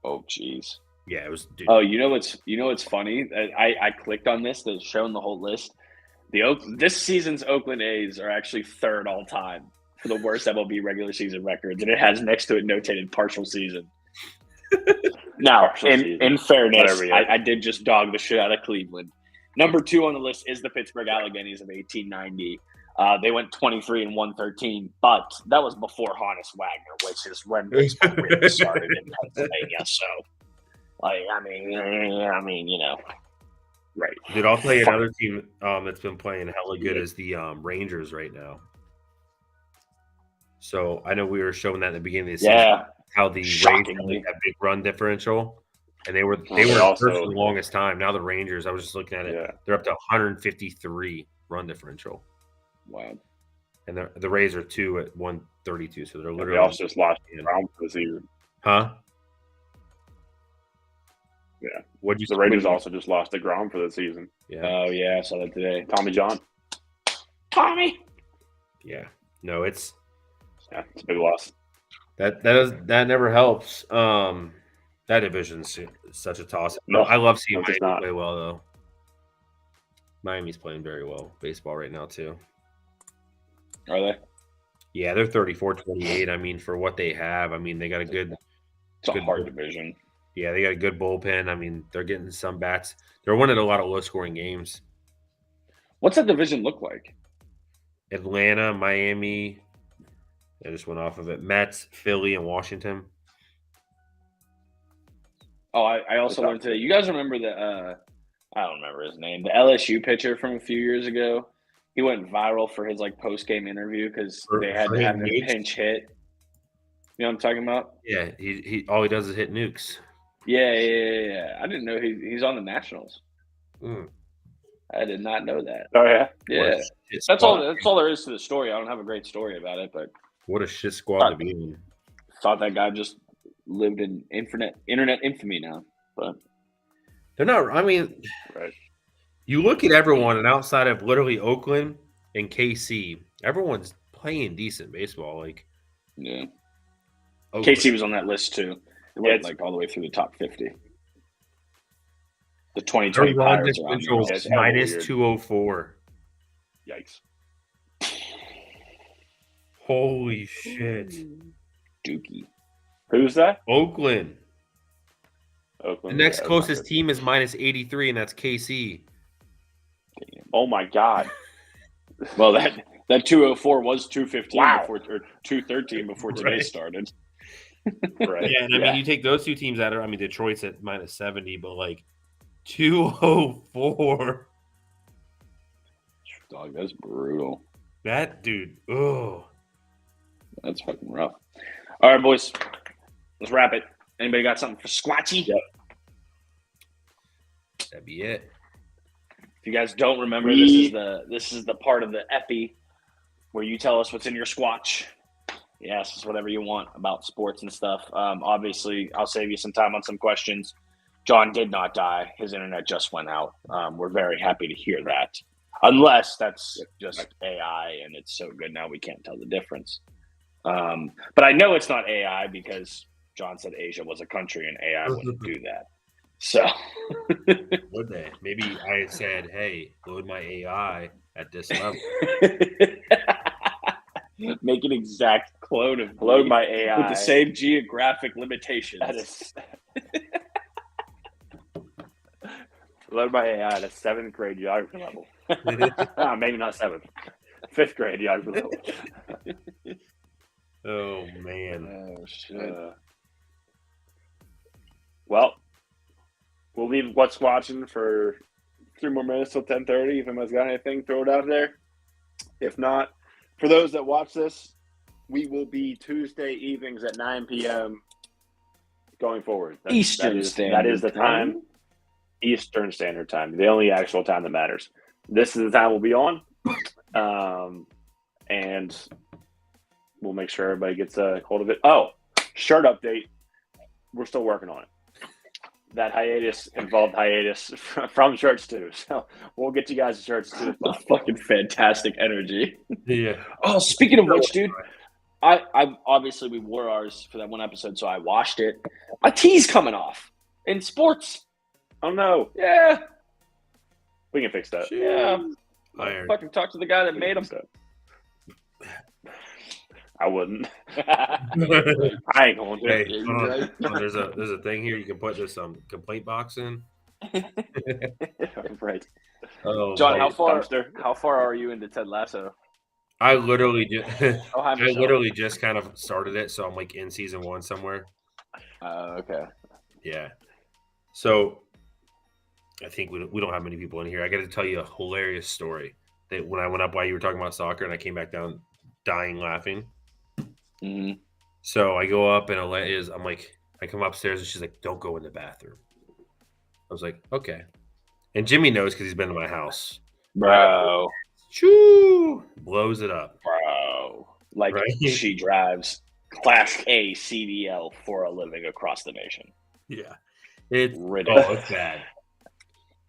Oh, jeez. Yeah, it was. Dude. Oh, you know what's funny? I clicked on this. They've shown the whole list. This season's Oakland A's are actually third all time for the worst MLB regular season records, and it has next to it notated partial season. Now, in fairness, I did just dog the shit out of Cleveland. Number 2 on the list is the Pittsburgh Alleghenies of 1890. They went 23-113, but that was before Honus Wagner, which is when baseball really started in Pennsylvania. So, I mean, you know, right? Dude, I'll tell you another team that's been playing hella good is the Rangers right now. So I know we were showing that at the beginning of the season, how the Rays had that big run differential, and they were also for the longest time. Now the Rangers, I was just looking at it, they're up to 153 run differential. Wow. And the Rays are 2 at 132, so they're literally. They also just lost ground for the season. Huh? Yeah. What'd you? The Raiders also just lost the ground for the season. Yeah. Oh yeah, I saw that today. Tommy John. Tommy. Yeah. No, it's a big loss. That never helps. That division's such a toss. No, I love seeing it's Miami not. play well though. Miami's playing very well baseball right now too. Are they? Yeah, they're 34-28. I mean, for what they have, I mean, they got a good. It's a hard division. Yeah, they got a good bullpen. I mean, they're getting some bats. They're winning a lot of low-scoring games. What's that division look like? Atlanta, Miami. I just went off of it. Mets, Philly, and Washington. Oh, I also learned today. You guys remember the I don't remember his name. The LSU pitcher from a few years ago. He went viral for his post-game interview because they had to have him pinch hit. You know what I'm talking about? Yeah, he all he does is hit nukes. Yeah. I didn't know he's on the Nationals. I did not know that. Oh yeah, yeah. That's all there is to the story. I don't have a great story about it, but what a shit squad to be in. Thought that guy just lived in internet infamy now, but they're not. I mean, right. You look at everyone, and outside of literally Oakland and KC, everyone's playing decent baseball. Yeah. Oakland. KC was on that list too. It went all the way through the top 50. The 2020 Pirates are on there. Minus 204. Yikes. Holy shit. Dookie. Who's that? Oakland. The next closest team is minus 83, and that's KC. Oh my God. Well, that 204 was 215 before, or 213 before today started. Right. Yeah, and I mean, you take those two teams out of. I mean, Detroit's at minus 70, but 204. Dog, that's brutal. That dude. Oh, that's fucking rough. All right, boys, let's wrap it. Anybody got something for Squatchy? Yep. That'd be it. If you guys don't remember, this is the part of the epi where you tell us what's in your Squatch. You ask us whatever you want about sports and stuff. Obviously, I'll save you some time on some questions. John did not die. His internet just went out. We're very happy to hear that. Unless that's just AI and it's so good now we can't tell the difference. But I know it's not AI because John said Asia was a country and AI wouldn't do that. So would they? Maybe I said, "Hey, load my AI at this level." Make an exact clone of load my AI with the same geographic limitations. Load my AI at a 7th grade geography level. Maybe not 7th, 5th grade geography level. Oh man! Oh shit! Well, we'll leave what's watching for 3 more minutes till 10:30. If anyone's got anything, throw it out there. If not, for those that watch this we will be Tuesday evenings at 9 p.m. going forward. Eastern Standard That is the time. Eastern Standard Time, the only actual time that matters. This is the time we'll be on, and we'll make sure everybody gets a hold of it. Oh, shirt update. We're still working on it. That hiatus involved hiatus from shirts too, so we'll get you guys shirts too. Fucking fantastic energy. Yeah. Oh, speaking of which, dude, I obviously we wore ours for that one episode, so I washed it. My tee's coming off in sports. Oh no! Yeah, We can fix that. yeah. Iron. Fucking talk to the guy that made them. I wouldn't. Right. I ain't going to. Hey, Yeah, hold on. right. There's a thing here you can put this complaint box in. Right. Oh, John, man. how far are you into Ted Lasso? I literally just Oh, hi, I Michelle. literally just kind of started it, so I'm like in season 1 somewhere. Okay. Yeah. So I think we don't have many people in here. I got to tell you a hilarious story that when I went up while you were talking about soccer and I came back down dying laughing. Mm-hmm. So I go up and I'm like, I come upstairs and she's like, don't go in the bathroom. I was like, okay. And Jimmy knows because he's been to my house. Bro. Choo! Blows it up. Bro. Like Right? she drives Class A CDL for a living across the nation. Yeah. It's Ridiculous. it's bad.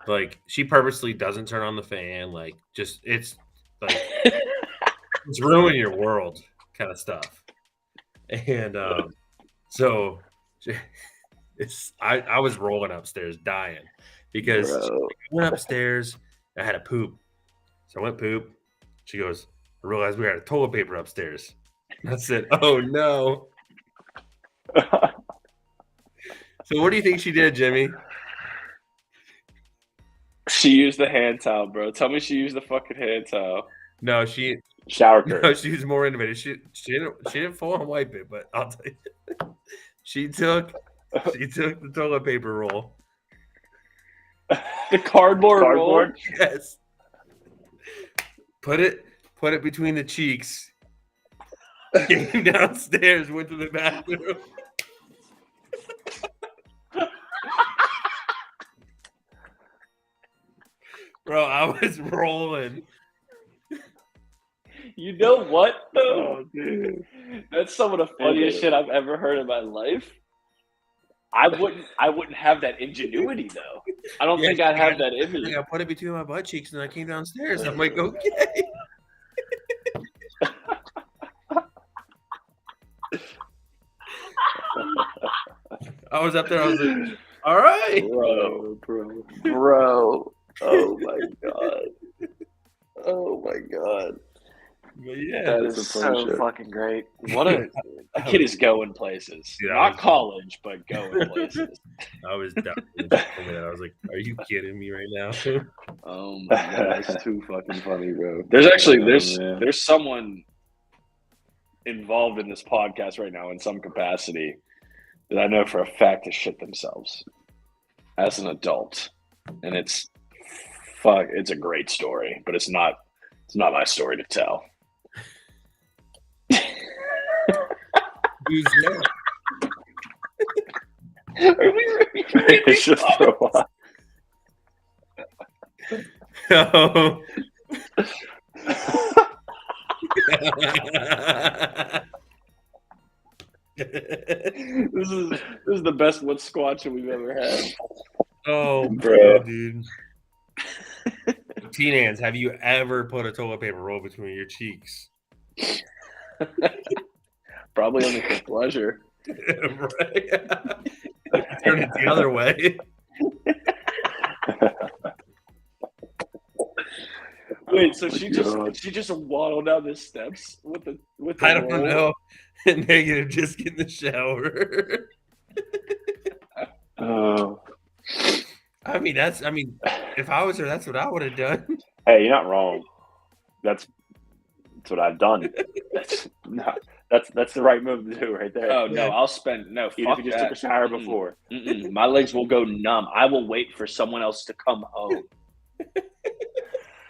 Like she purposely doesn't turn on the fan. Like just it's like it's ruining your world kind of stuff. And so I was rolling upstairs dying because I went upstairs. I had a poop. So I went poop. She goes, I realized we had a toilet paper upstairs. And I said, oh no. So what do you think she did, Jimmy? She used the hand towel, bro. Tell me she used the fucking hand towel. No, she Shower curtain. no, she was more innovative. She didn't full on wipe it, but I'll tell you. She took the toilet paper roll. The cardboard roll. Yes. Put it between the cheeks. Came downstairs, went to the bathroom. Bro, I was rolling. You know what, though? Oh, dude. That's some of the funniest shit I've ever heard in my life. I wouldn't have that ingenuity though. I don't think I'd have that in me. I put it between my butt cheeks and I came downstairs. I'm like, okay. I was up there. I was like, all right. Bro. Oh my god. Oh my god. But yeah, That that's is some fun so shit. fucking great. What a kid is going places. Dude, I Not was- college, but going places. I was down. I was like, are you kidding me right now? Oh my god, that's too fucking funny, bro. There's actually man. there's someone involved in this podcast right now in some capacity that I know for a fact has shit themselves as an adult, and it's a great story, but it's not my story to tell. Who's that? Are we ready? It's just for a while. Oh. This is the best what's squatching we've ever had. Oh, Bro. bro, dude. Teen hands, have you ever put a toilet paper roll between your cheeks? Probably only for pleasure. Right? Turn it the other way. Wait, so she God. just waddled down the steps with the I don't roll? know. Negative, just get in the shower. Oh. I mean, if I was her, that's what I would have done. Hey, you're not wrong. That's what I've done. That's the right move to do right there. Oh no, I'll spend no. Even Fuck if you just that. took a shower Mm-mm. before. Mm-mm. My legs will go numb. I will wait for someone else to come home.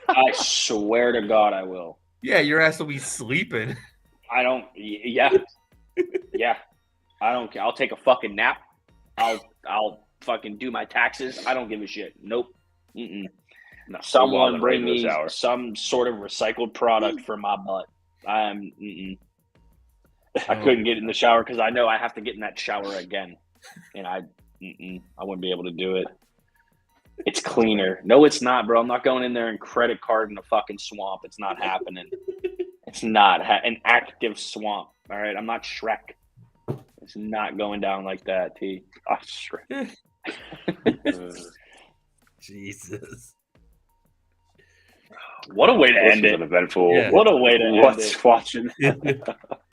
I swear to God, I will. Yeah, your ass will be sleeping. I don't. Yeah, yeah. I don't care. I'll take a fucking nap. I'll fucking do my taxes. I don't give a shit. Nope. Mm-mm. No, Someone bring right into the me shower. some sort of recycled product for my butt. I couldn't get in the shower because I know I have to get in that shower again, and I wouldn't be able to do it. It's cleaner. No, it's not, bro. I'm not going in there and credit card in a fucking swamp. It's not happening. It's not an active swamp. All right, I'm not Shrek. It's not going down like that, T. I'm Shrek. Jesus. What a way to This end was it. an eventful. Yeah. What a way to end What's it. Squatchin?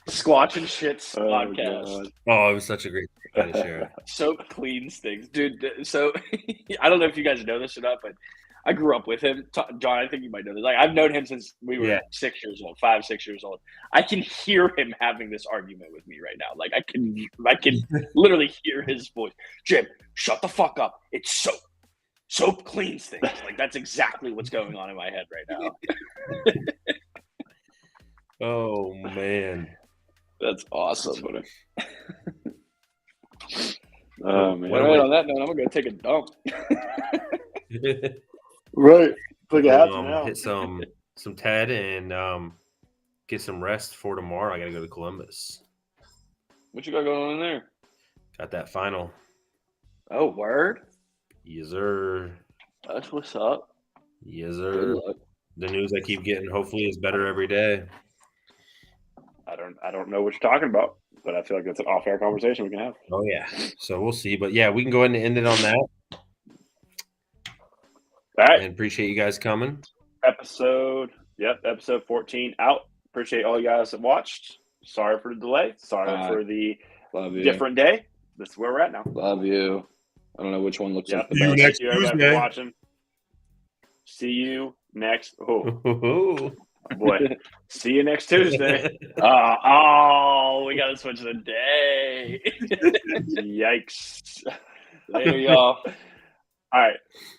Squatchin' Shits Oh, podcast. God. Oh, it was such a great time to share it. Soap cleans things. Dude, so I don't know if you guys know this or not, but I grew up with him. John, I think you might know this. Like, I've known him since we were 6 years old, 5, 6 years old. I can hear him having this argument with me right now. Like, I can literally hear his voice. Jim, shut the fuck up. It's soap. Soap cleans things. Like, that's exactly what's going on in my head right now. Oh, man. That's awesome. Oh, man. All right, on that note, I'm going to go take a dump. Right. Look at now. Hit some Ted and get some rest for tomorrow. I got to go to Columbus. What you got going on in there? Got that final. Oh, word? Yes, sir. That's what's up. Yes, Good sir. luck. The news I keep getting hopefully is better every day. I don't know what you're talking about, but I feel like that's an off-air conversation we can have. Oh, yeah. So we'll see. But, yeah, we can go ahead and end it on that. All right. And appreciate you guys coming. Episode 14 out. Appreciate all you guys that watched. Sorry for the delay. Sorry for the different day. This is where we're at now. Love you. I don't know which one looks like the See you best. next Thank you everybody Tuesday. for watching. See you next. Oh Ooh. boy. See you next Tuesday. We got to switch the day. Yikes. Later, y'all. All right.